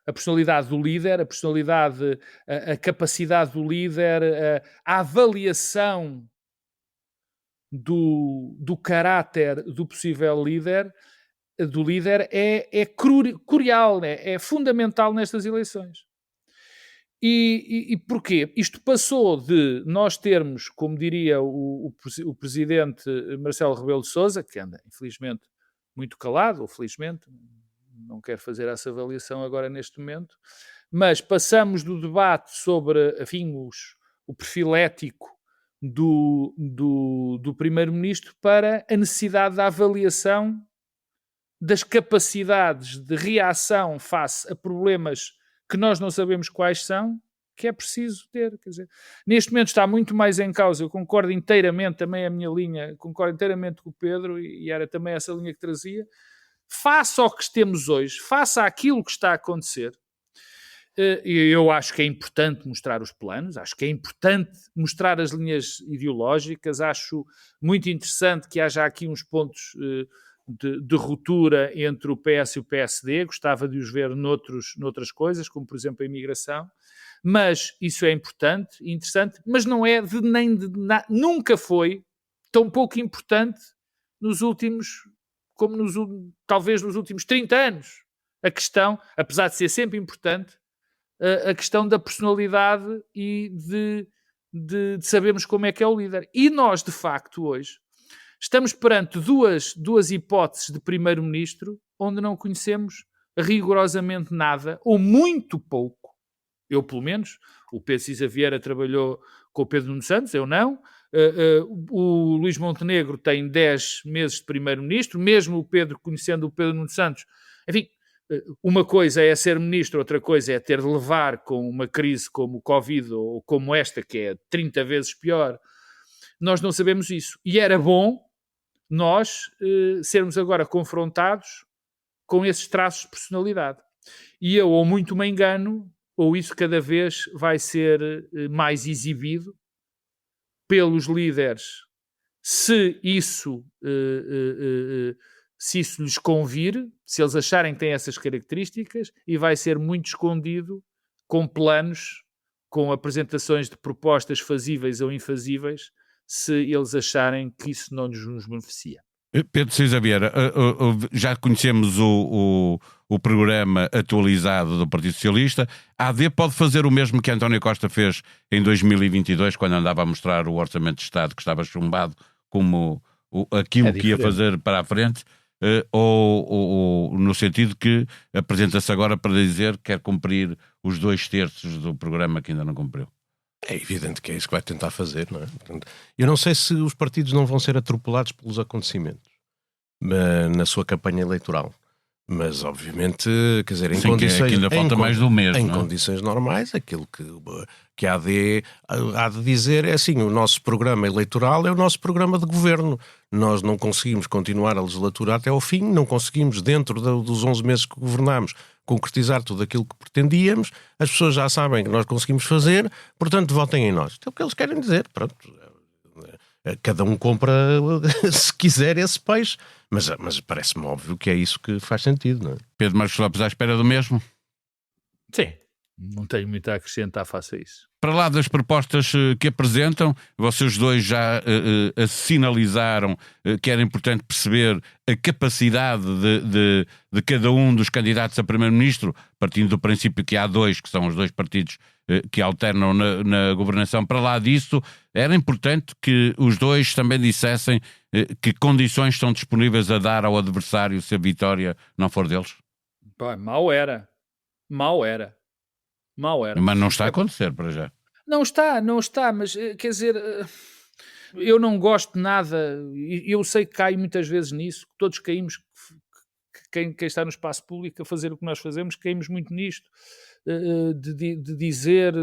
a personalidade do líder, a capacidade do líder, a avaliação do caráter do possível líder, é crucial, é fundamental nestas eleições. E porquê? Isto passou de nós termos, como diria o presidente Marcelo Rebelo de Sousa, que anda, infelizmente, muito calado, ou felizmente, não quero fazer essa avaliação agora neste momento, mas passamos do debate sobre, enfim, o perfil ético do primeiro-ministro para a necessidade da avaliação das capacidades de reação face a problemas que nós não sabemos quais são, que é preciso ter. Quer dizer, neste momento está muito mais em causa, eu concordo inteiramente, também a minha linha, concordo inteiramente com o Pedro, e era também essa linha que trazia, face ao que temos hoje, face àquilo que está a acontecer. Eu acho que é importante mostrar os planos, acho que é importante mostrar as linhas ideológicas, acho muito interessante que haja aqui uns pontos de ruptura entre o PS e o PSD, gostava de os ver noutras coisas, como por exemplo a imigração, mas isso é importante e interessante, mas não é nunca foi tão pouco importante talvez nos últimos 30 anos. A questão, apesar de ser sempre importante, a questão da personalidade e de sabermos como é que é o líder. E nós, de facto, hoje, estamos perante duas hipóteses de primeiro-ministro onde não conhecemos rigorosamente nada, ou muito pouco. Eu, pelo menos. O Pedro Cisa Vieira trabalhou com o Pedro Nuno Santos, eu não. O Luís Montenegro tem 10 meses de primeiro-ministro, mesmo o Pedro, conhecendo o Pedro Nuno Santos. Enfim, uma coisa é ser ministro, outra coisa é ter de levar com uma crise como o Covid ou como esta, que é 30 vezes pior. Nós não sabemos isso. E era bom nós sermos agora confrontados com esses traços de personalidade. E eu, ou muito me engano, ou isso cada vez vai ser mais exibido pelos líderes, se isso lhes convir, se eles acharem que têm essas características, e vai ser muito escondido com planos, com apresentações de propostas fazíveis ou infazíveis, se eles acharem que isso não nos beneficia. Pedro Sousa Vieira, já conhecemos o programa atualizado do Partido Socialista. A AD pode fazer o mesmo que António Costa fez em 2022, quando andava a mostrar o Orçamento de Estado que estava chumbado como aquilo que ia fazer para a frente, ou no sentido que apresenta-se agora para dizer que quer cumprir os 2/3 do programa que ainda não cumpriu? É evidente que é isso que vai tentar fazer, não é? Portanto, eu não sei se os partidos não vão ser atropelados pelos acontecimentos na sua campanha eleitoral, mas obviamente, quer dizer, em condições... que ainda falta mais do mês, em não é? condições normais, aquilo que a AD há de dizer é assim: o nosso programa eleitoral é o nosso programa de governo. Nós não conseguimos continuar a legislatura até ao fim, não conseguimos, dentro dos 11 meses que governamos, concretizar tudo aquilo que pretendíamos. As pessoas já sabem que nós conseguimos fazer, portanto votem em nós. Então, o que eles querem dizer, pronto, cada um compra se quiser esse peixe, mas parece-me óbvio que é isso que faz sentido, não é? Pedro Marcos Lopes à espera do mesmo? Sim, não tenho muito a acrescentar face a isso. Para lá das propostas que apresentam, vocês dois já sinalizaram que era importante perceber a capacidade de cada um dos candidatos a primeiro-ministro, partindo do princípio que há dois, que são os dois partidos que alternam na governação. Para lá disso, era importante que os dois também dissessem que condições estão disponíveis a dar ao adversário se a vitória não for deles? Pá, mal era. Mas não está a acontecer para já. Não está, mas quer dizer, eu não gosto nada, eu sei que caio muitas vezes nisso, todos caímos, quem está no espaço público a fazer o que nós fazemos, caímos muito nisto, de dizer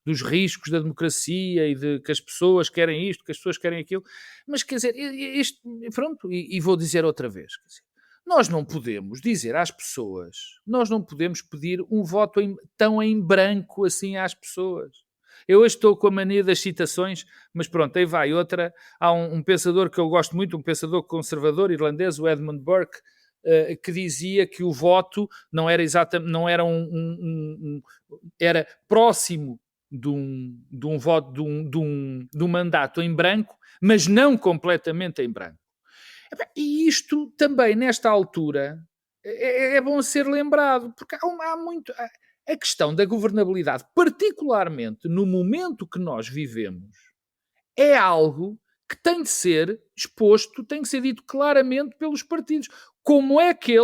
dos riscos da democracia e de que as pessoas querem isto, que as pessoas querem aquilo, mas quer dizer, isto, pronto, e vou dizer outra vez, quer dizer, nós não podemos dizer às pessoas, nós não podemos pedir um voto tão em branco assim às pessoas. Eu hoje estou com a mania das citações, mas pronto, aí vai outra. Há um pensador que eu gosto muito, um pensador conservador irlandês, o Edmund Burke, que dizia que o voto não era exatamente, não era era próximo de um voto, de um mandato em branco, mas não completamente em branco. E isto também, nesta altura, é bom ser lembrado, porque há muito... A questão da governabilidade, particularmente no momento que nós vivemos, é algo que tem de ser exposto, tem de ser dito claramente pelos partidos. Como é que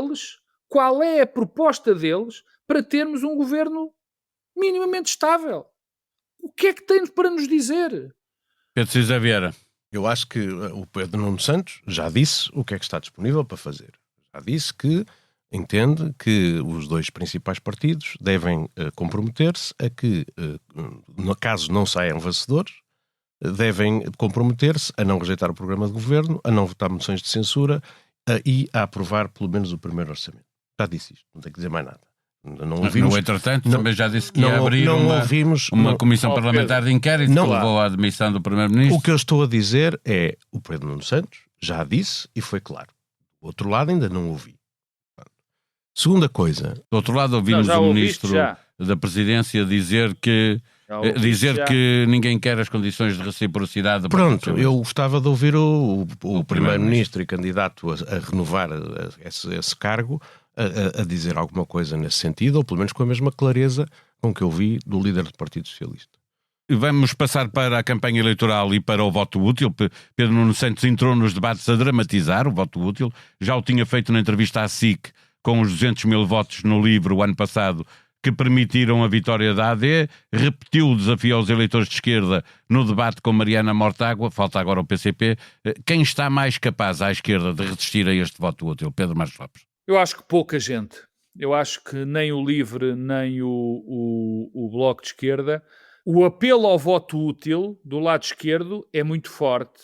qual é a proposta deles para termos um governo minimamente estável? O que é que tem para nos dizer? Pedro Sousa Vieira. Eu acho que o Pedro Nuno Santos já disse o que é que está disponível para fazer. Já disse que entende que os dois principais partidos devem comprometer-se a que, no caso não saiam vencedores, devem comprometer-se a não rejeitar o programa de governo, a não votar moções de censura e a aprovar pelo menos o primeiro orçamento. Já disse isto, não tenho que dizer mais nada. No entretanto, também já disse que ia abrir uma comissão parlamentar de inquérito que levou à admissão do Primeiro-Ministro. O que eu estou a dizer é, o Pedro Nuno Santos já disse e foi claro. Do outro lado ainda não ouvi. Segunda coisa. Do outro lado ouvimos o Ministro da Presidência dizer que ninguém quer as condições de reciprocidade. Pronto, eu gostava de ouvir o Primeiro-Ministro e candidato a renovar esse cargo a dizer alguma coisa nesse sentido, ou pelo menos com a mesma clareza com que eu vi do líder do Partido Socialista. Vamos passar para a campanha eleitoral e para o voto útil. Pedro Nuno Santos entrou nos debates a dramatizar o voto útil. Já o tinha feito na entrevista à SIC com os 200 mil votos no LIVRE o ano passado que permitiram a vitória da AD. Repetiu o desafio aos eleitores de esquerda no debate com Mariana Mortágua. Falta agora o PCP. Quem está mais capaz à esquerda de resistir a este voto útil? Pedro Marcos Lopes. Eu acho que pouca gente. Eu acho que nem o LIVRE, nem o Bloco de Esquerda. O apelo ao voto útil do lado esquerdo é muito forte.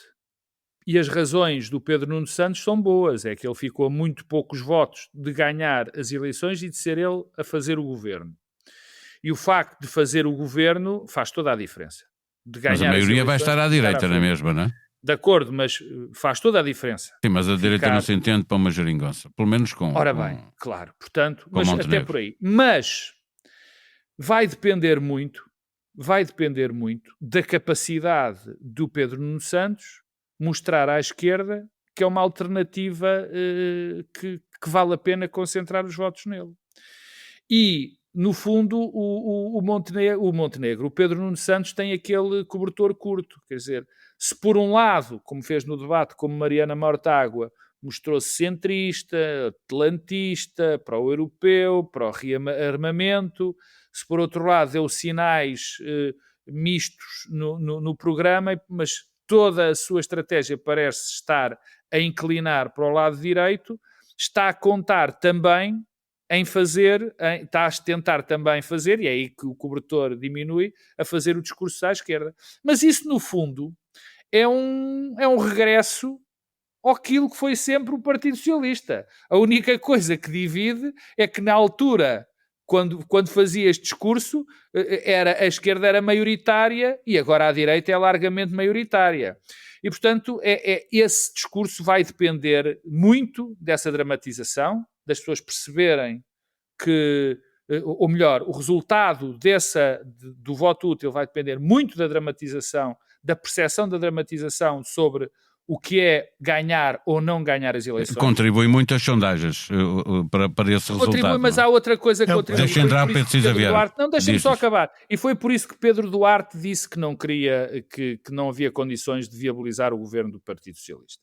E as razões do Pedro Nuno Santos são boas. É que ele ficou a muito poucos votos de ganhar as eleições e de ser ele a fazer o governo. E o facto de fazer o governo faz toda a diferença. De ganhar Mas a maioria vai estar à direita, frente. não é mesmo, não é? De acordo, mas faz toda a diferença. Sim, mas a direita não se entende para uma geringonça. Pelo menos com... Ora bem, claro. Portanto, com mas Montenegro. até por aí. Mas vai depender muito da capacidade do Pedro Nuno Santos mostrar à esquerda que é uma alternativa que vale a pena concentrar os votos nele. E, no fundo, o Montenegro, o Pedro Nuno Santos tem aquele cobertor curto. Quer dizer, se por um lado, como fez no debate, como Mariana Mortágua, mostrou-se centrista, atlantista, pró-europeu, pró-rearmamento, se por outro lado deu sinais mistos no programa, mas toda a sua estratégia parece estar a inclinar para o lado direito, está a contar também em fazer, está a tentar também fazer, e é aí que o cobertor diminui, a fazer o discurso à esquerda. Mas isso, no fundo, é um regresso àquilo que foi sempre o Partido Socialista. A única coisa que divide é que, na altura, quando fazia este discurso, a esquerda era maioritária e agora a direita é largamente maioritária. E, portanto, esse discurso vai depender muito dessa dramatização, das pessoas perceberem que, ou melhor, o resultado do voto útil vai depender muito da dramatização, da percepção da dramatização sobre o que é ganhar ou não ganhar as eleições. Contribui muito as sondagens para esse resultado. Contribui, mas há outra coisa que contribui. Deixa entrar o Pedro Cisa Vieira. Não, deixa-me só acabar. E foi por isso que Pedro Duarte disse que não queria, que não havia condições de viabilizar o governo do Partido Socialista.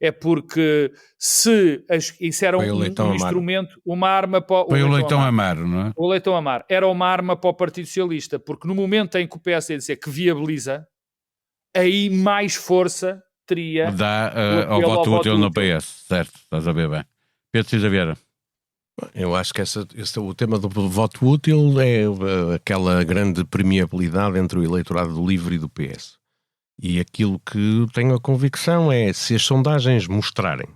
É porque isso era um instrumento, uma arma para foi o leitão amaro, não é? O leitão amaro. Era uma arma para o Partido Socialista, porque no momento em que o PS ia dizer que viabiliza, aí mais força teria... Dá ao voto útil no PS, certo, estás a ver bem. Pedro Cisa Vieira. Eu acho que o tema do voto útil é aquela grande permeabilidade entre o eleitorado do LIVRE e do PS. E aquilo que tenho a convicção é, se as sondagens mostrarem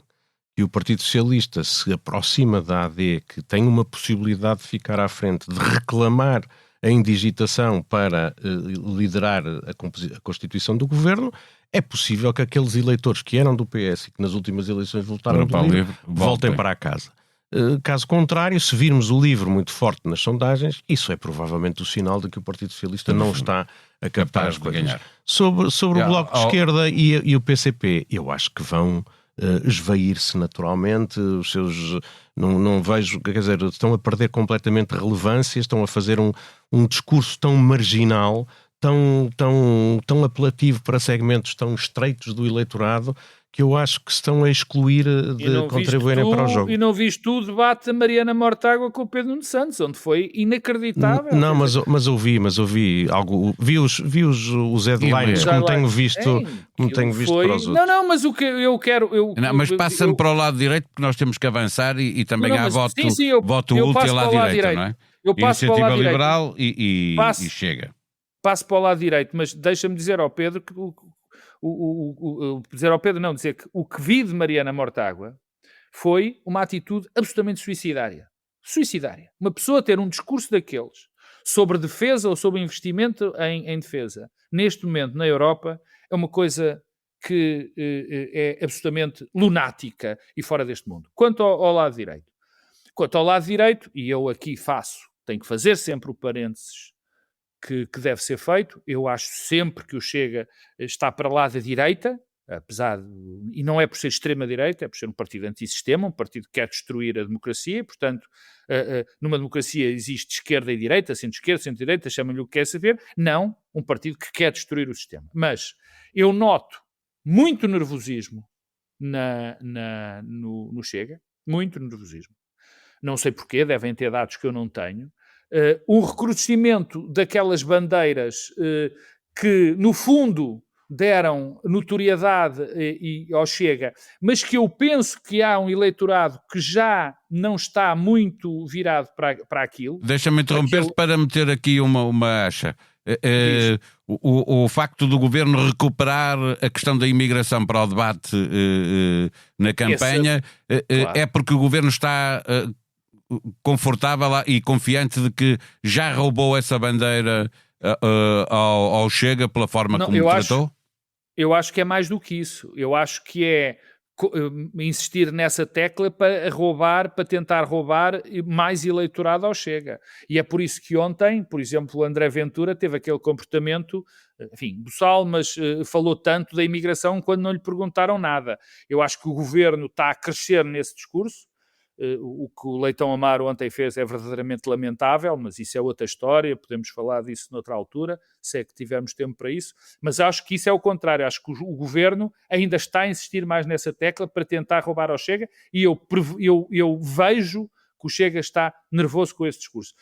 que o Partido Socialista se aproxima da AD, que tem uma possibilidade de ficar à frente, de reclamar a indigitação para liderar a constituição do governo, é possível que aqueles eleitores que eram do PS e que nas últimas eleições votaram do LIVRE voltem para a casa. Caso contrário, se virmos o LIVRE muito forte nas sondagens, isso é provavelmente o sinal de que o Partido Socialista não está a captar as coisas. Sobre o Bloco de Esquerda e o PCP, eu acho que vão esvair-se naturalmente, os seus... Não vejo, quer dizer, estão a perder completamente relevância, estão a fazer um discurso tão marginal, tão apelativo para segmentos tão estreitos do eleitorado, que eu acho que estão a excluir de contribuírem para o jogo. E não viste o debate da Mariana Mortágua com o Pedro Nuno Santos, onde foi inacreditável. Não, mas ouvi algo, vi os headlines, como tenho visto para os outros. Não, mas o que eu quero... mas passa-me para o lado direito, porque nós temos que avançar e também há voto útil à direita, não é? Eu passo para o lado Liberal e chega. Passo para o lado direito, mas deixa-me dizer ao Pedro que... dizer que o que vi de Mariana Mortágua foi uma atitude absolutamente suicidária. Uma pessoa ter um discurso daqueles sobre defesa ou sobre investimento em defesa, neste momento na Europa, é uma coisa que é absolutamente lunática e fora deste mundo. Quanto ao lado direito, e eu aqui tenho que fazer sempre o parênteses que deve ser feito. Eu acho sempre que o Chega está para lá da direita, e não é por ser extrema-direita, é por ser um partido antissistema, um partido que quer destruir a democracia, e, portanto, numa democracia existe esquerda e direita, centro-esquerda, centro-direita, chamem-lhe o que quer saber, não um partido que quer destruir o sistema. Mas eu noto muito nervosismo no Chega, muito nervosismo. Não sei porquê, devem ter dados que eu não tenho. Um recrudescimento daquelas bandeiras que, no fundo, deram notoriedade ao Chega, mas que eu penso que há um eleitorado que já não está muito virado para aquilo. Deixa-me interromper-te para meter aqui uma acha. O facto do governo recuperar a questão da imigração para o debate na campanha claro. É porque o governo está... confortável e confiante de que já roubou essa bandeira ao Chega pela forma como tratou? Eu acho que é mais do que isso. Eu acho que é insistir nessa tecla para tentar roubar mais eleitorado ao Chega. E é por isso que ontem, por exemplo, o André Ventura teve aquele comportamento, enfim, boçal, mas falou tanto da imigração quando não lhe perguntaram nada. Eu acho que o governo está a crescer nesse discurso. O que o Leitão Amaro ontem fez é verdadeiramente lamentável, mas isso é outra história, podemos falar disso noutra altura, se é que tivermos tempo para isso, mas acho que isso é o contrário, acho que o governo ainda está a insistir mais nessa tecla para tentar roubar ao Chega, e eu vejo que o Chega está nervoso com esse discurso.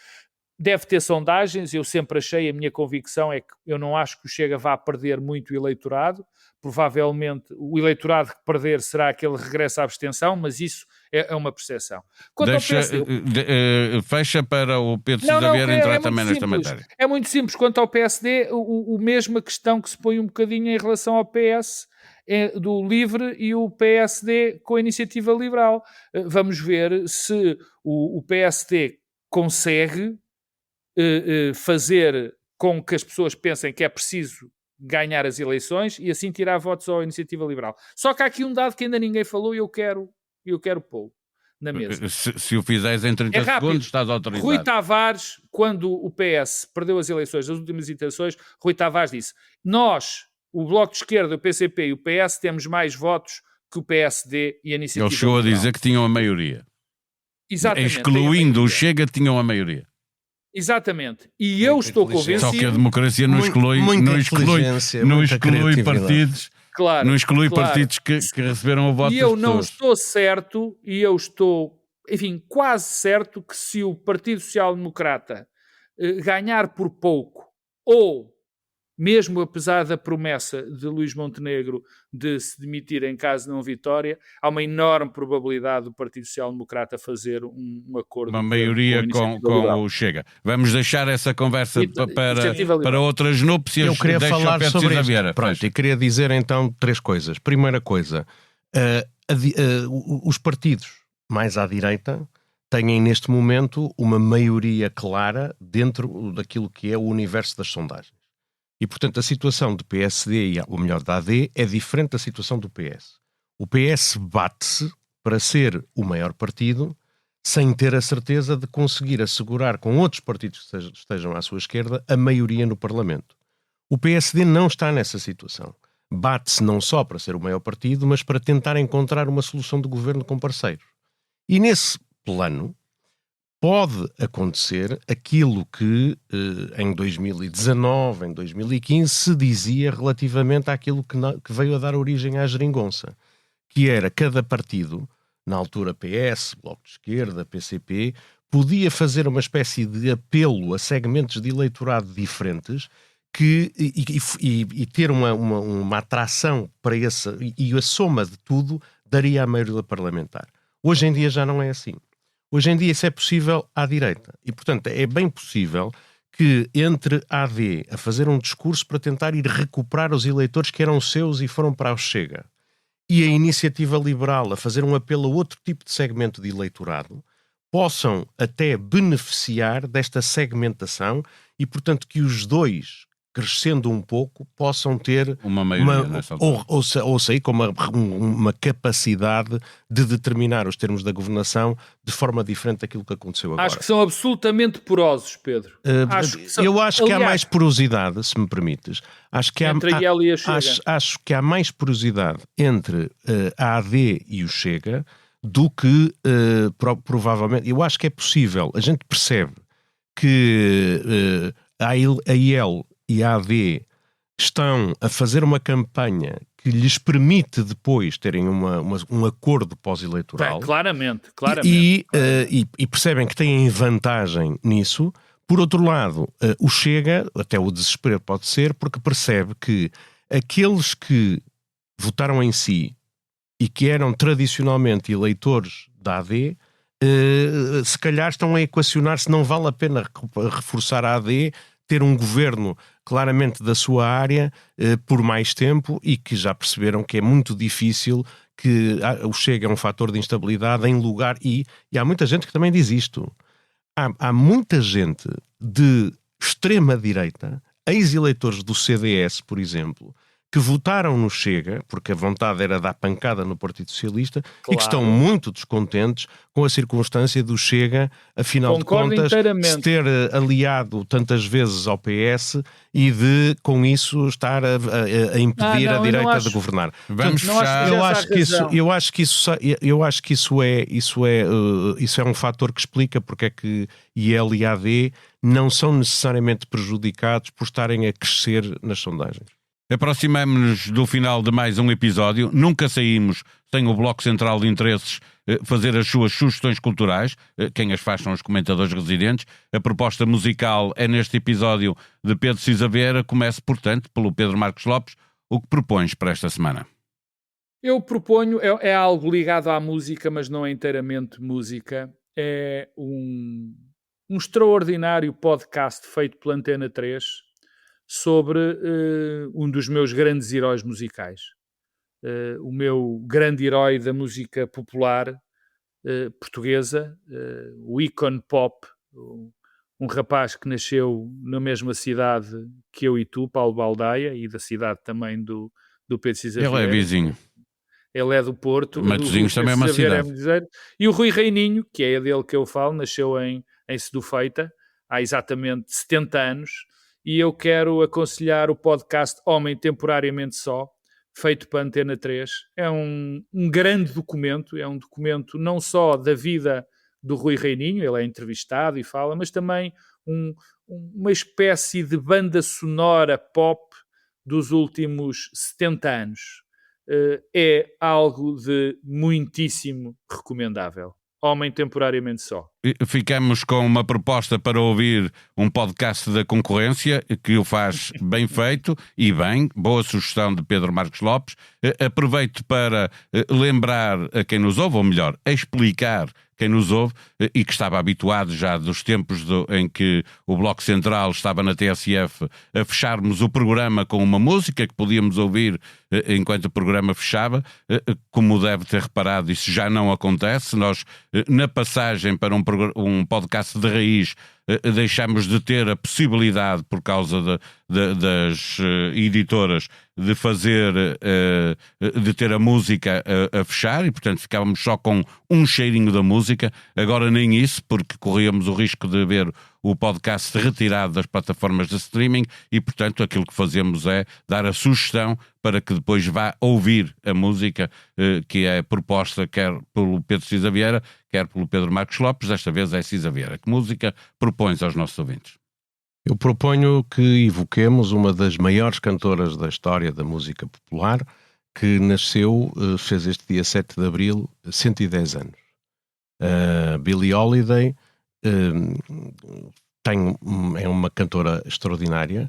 Deve ter sondagens, eu sempre achei, a minha convicção é que eu não acho que o Chega vá perder muito eleitorado, provavelmente o eleitorado que perder será aquele regresso à abstenção, mas isso é uma percepção. Fecha para o Pedro Xavier entrar também nesta matéria. É muito simples. Quanto ao PSD, o mesma questão que se põe um bocadinho em relação ao PS, do LIVRE e o PSD com a Iniciativa Liberal. Vamos ver se o PSD consegue fazer com que as pessoas pensem que é preciso ganhar as eleições e assim tirar votos à Iniciativa Liberal. Só que há aqui um dado que ainda ninguém falou e eu quero pô-lo na mesa. Se o fizeres em 30 segundos, estás autorizado. Rui Tavares, quando o PS perdeu as eleições, as últimas eleições, Rui Tavares disse: nós, o Bloco de Esquerda, o PCP e o PS, temos mais votos que o PSD e a Iniciativa Liberal. Ele chegou a dizer que tinham a maioria. Exatamente. Excluindo o Chega, tinham a maioria. Exatamente. E eu estou convencido... Só que a democracia não exclui partidos... Claro, não exclui partidos que receberam o voto das pessoas. E eu não estou certo, enfim, quase certo que se o Partido Social Democrata ganhar por pouco, ou mesmo apesar da promessa de Luís Montenegro de se demitir em caso de não vitória, há uma enorme probabilidade do Partido Social Democrata fazer um acordo. Uma maioria com o Chega. Vamos deixar essa conversa para outras núpcias. Eu queria falar sobre isso. Pronto, e queria dizer então 3 coisas. Primeira coisa, os partidos mais à direita têm neste momento uma maioria clara dentro daquilo que é o universo das sondagens. E, portanto, a situação do PSD, ou melhor, da AD, é diferente da situação do PS. O PS bate-se para ser o maior partido sem ter a certeza de conseguir assegurar com outros partidos que estejam à sua esquerda a maioria no Parlamento. O PSD não está nessa situação. Bate-se não só para ser o maior partido, mas para tentar encontrar uma solução de governo com parceiros. E nesse plano pode acontecer aquilo que em 2019, em 2015, se dizia relativamente àquilo que veio a dar origem à geringonça, que era cada partido, na altura PS, Bloco de Esquerda, PCP, podia fazer uma espécie de apelo a segmentos de eleitorado diferentes e ter uma atração para essa, e a soma de tudo daria a maioria parlamentar. Hoje em dia já não é assim. Hoje em dia isso é possível à direita. E, portanto, é bem possível que entre a AD a fazer um discurso para tentar ir recuperar os eleitores que eram seus e foram para o Chega, e a Iniciativa Liberal a fazer um apelo a outro tipo de segmento de eleitorado, possam até beneficiar desta segmentação e, portanto, que os dois, crescendo um pouco, possam ter uma maioria ou sair com uma capacidade de determinar os termos da governação de forma diferente daquilo que aconteceu agora. Acho que são absolutamente porosos, Pedro. Eu acho que há mais porosidade, se me permites. Acho que acho que há mais porosidade entre a AD e o Chega do que provavelmente. Eu acho que é possível. A gente percebe que a IEL e a AD estão a fazer uma campanha que lhes permite depois terem um acordo pós-eleitoral. Claramente. E percebem que têm vantagem nisso. Por outro lado, o Chega, até o desespero pode ser, porque percebe que aqueles que votaram em si e que eram tradicionalmente eleitores da AD, se calhar estão a equacionar se não vale a pena reforçar a AD, ter um governo claramente da sua área por mais tempo e que já perceberam que é muito difícil, que o Chega é um fator de instabilidade em lugar... E há muita gente que também diz isto. Há muita gente de extrema-direita, ex-eleitores do CDS, por exemplo, que votaram no Chega, porque a vontade era dar pancada no Partido Socialista, e que estão muito descontentes com a circunstância do Chega, afinal de contas, se ter aliado tantas vezes ao PS e de, com isso, estar a impedir a direita de governar. Vamos fechar. Eu acho que isso é um fator que explica porque é que IEL e AD não são necessariamente prejudicados por estarem a crescer nas sondagens. Aproximamos-nos do final de mais um episódio. Nunca saímos sem o Bloco Central de Interesses fazer as suas sugestões culturais. Quem as faz são os comentadores residentes. A proposta musical é neste episódio de Pedro Cisa Vieira. Comece, portanto, pelo Pedro Marcos Lopes. O que propões para esta semana? Eu proponho, é algo ligado à música, mas não é inteiramente música. É um extraordinário podcast feito pela Antena 3 sobre um dos meus grandes heróis musicais. O meu grande herói da música popular portuguesa, o ícone pop, um rapaz que nasceu na mesma cidade que eu e tu, Paulo Baldaia, e da cidade também do Pedro Cisa Vieira. Ele é vizinho. Ele é do Porto. Matosinhos também é uma cidade. E o Rui Reininho, que é dele que eu falo, nasceu em Sedufeita, há exatamente 70 anos, e eu quero aconselhar o podcast Homem Temporariamente Só, feito para a Antena 3. É um grande documento, é um documento não só da vida do Rui Reininho, ele é entrevistado e fala, mas também uma espécie de banda sonora pop dos últimos 70 anos. É algo de muitíssimo recomendável. Homem Temporariamente Só. Ficamos com uma proposta para ouvir um podcast da concorrência que o faz bem feito e bem. Boa sugestão de Pedro Marcos Lopes. Aproveito para lembrar a quem nos ouve, ou melhor, explicar quem nos ouve e que estava habituado já dos tempos em que o Bloco Central estava na TSF a fecharmos o programa com uma música que podíamos ouvir enquanto o programa fechava. Como deve ter reparado, isso já não acontece. Nós, na passagem para um podcast de raiz, deixamos de ter a possibilidade, por causa das editoras, de ter a música a fechar, e portanto ficávamos só com um cheirinho da música. Agora nem isso, porque corríamos o risco de ver o podcast retirado das plataformas de streaming e portanto aquilo que fazemos é dar a sugestão para que depois vá ouvir a música que é proposta quer pelo Pedro Cisa Vieira, quer pelo Pedro Marcos Lopes. Desta vez é Cisa Vieira. Que música propões aos nossos ouvintes? Eu proponho que evoquemos uma das maiores cantoras da história da música popular, que nasceu, fez este dia 7 de Abril, 110 anos. Billie Holiday é uma cantora extraordinária,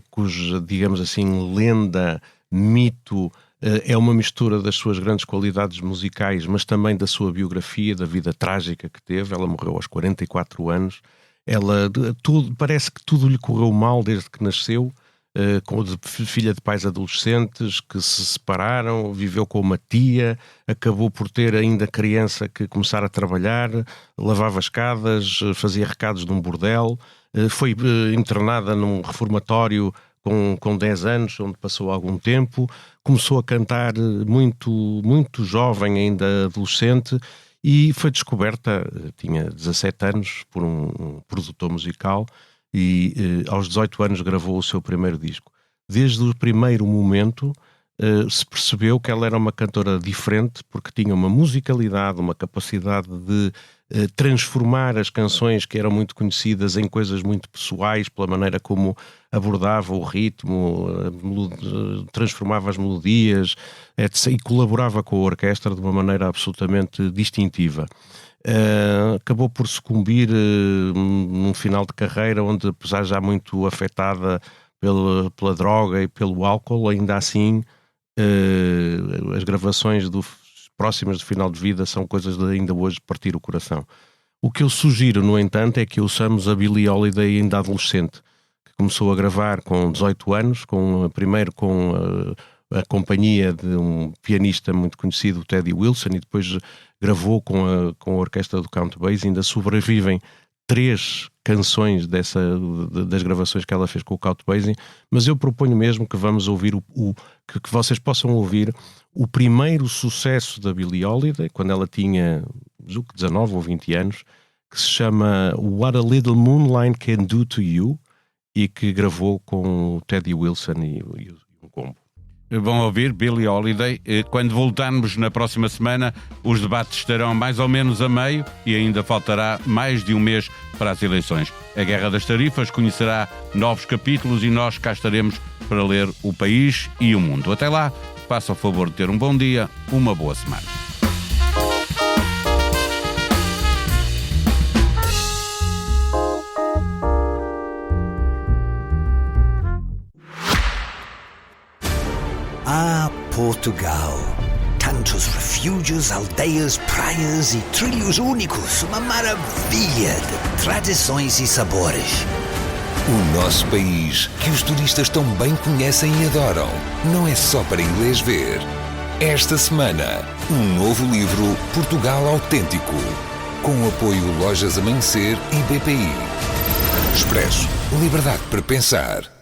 cuja, digamos assim, lenda, mito, é uma mistura das suas grandes qualidades musicais, mas também da sua biografia, da vida trágica que teve. Ela morreu aos 44 anos. Parece que tudo lhe correu mal desde que nasceu, filha de pais adolescentes que se separaram, viveu com uma tia, acabou por ter ainda criança que começar a trabalhar, lavava escadas, fazia recados num bordel, foi internada num reformatório com 10 anos, onde passou algum tempo, começou a cantar muito, muito jovem, ainda adolescente, e foi descoberta, tinha 17 anos, por um produtor musical, e aos 18 anos gravou o seu primeiro disco. Desde o primeiro momento se percebeu que ela era uma cantora diferente, porque tinha uma musicalidade, uma capacidade de transformar as canções que eram muito conhecidas em coisas muito pessoais, pela maneira como abordava o ritmo, transformava as melodias, etc., e colaborava com a orquestra de uma maneira absolutamente distintiva. Acabou por sucumbir num final de carreira onde, apesar já muito afetada pela droga e pelo álcool, ainda assim as gravações próximas do final de vida são coisas de ainda hoje partir o coração. O que eu sugiro, no entanto, é que ouçamos a Billie Holiday ainda adolescente, que começou a gravar com 18 anos, primeiro com a companhia de um pianista muito conhecido, Teddy Wilson, e depois gravou com a orquestra do Count Basie. Ainda sobrevivem 3 canções das gravações que ela fez com o Count Basie, mas eu proponho mesmo que vamos ouvir que vocês possam ouvir o primeiro sucesso da Billie Holiday, quando ela tinha 19 ou 20 anos, que se chama What a Little Moonlight Can Do to You, e que gravou com o Teddy Wilson e um combo. Vão ouvir Billie Holiday. Quando voltarmos na próxima semana, os debates estarão mais ou menos a meio e ainda faltará mais de um mês para as eleições. A Guerra das Tarifas conhecerá novos capítulos e nós cá estaremos para ler o país e o mundo. Até lá, faça o favor de ter um bom dia, uma boa semana. Ah, Portugal! Tantos refúgios, aldeias, praias e trilhos únicos. Uma maravilha de tradições e sabores. O nosso país, que os turistas tão bem conhecem e adoram, não é só para inglês ver. Esta semana, um novo livro, Portugal Autêntico, com o apoio Lojas Amanhecer e BPI. Expresso, liberdade para pensar.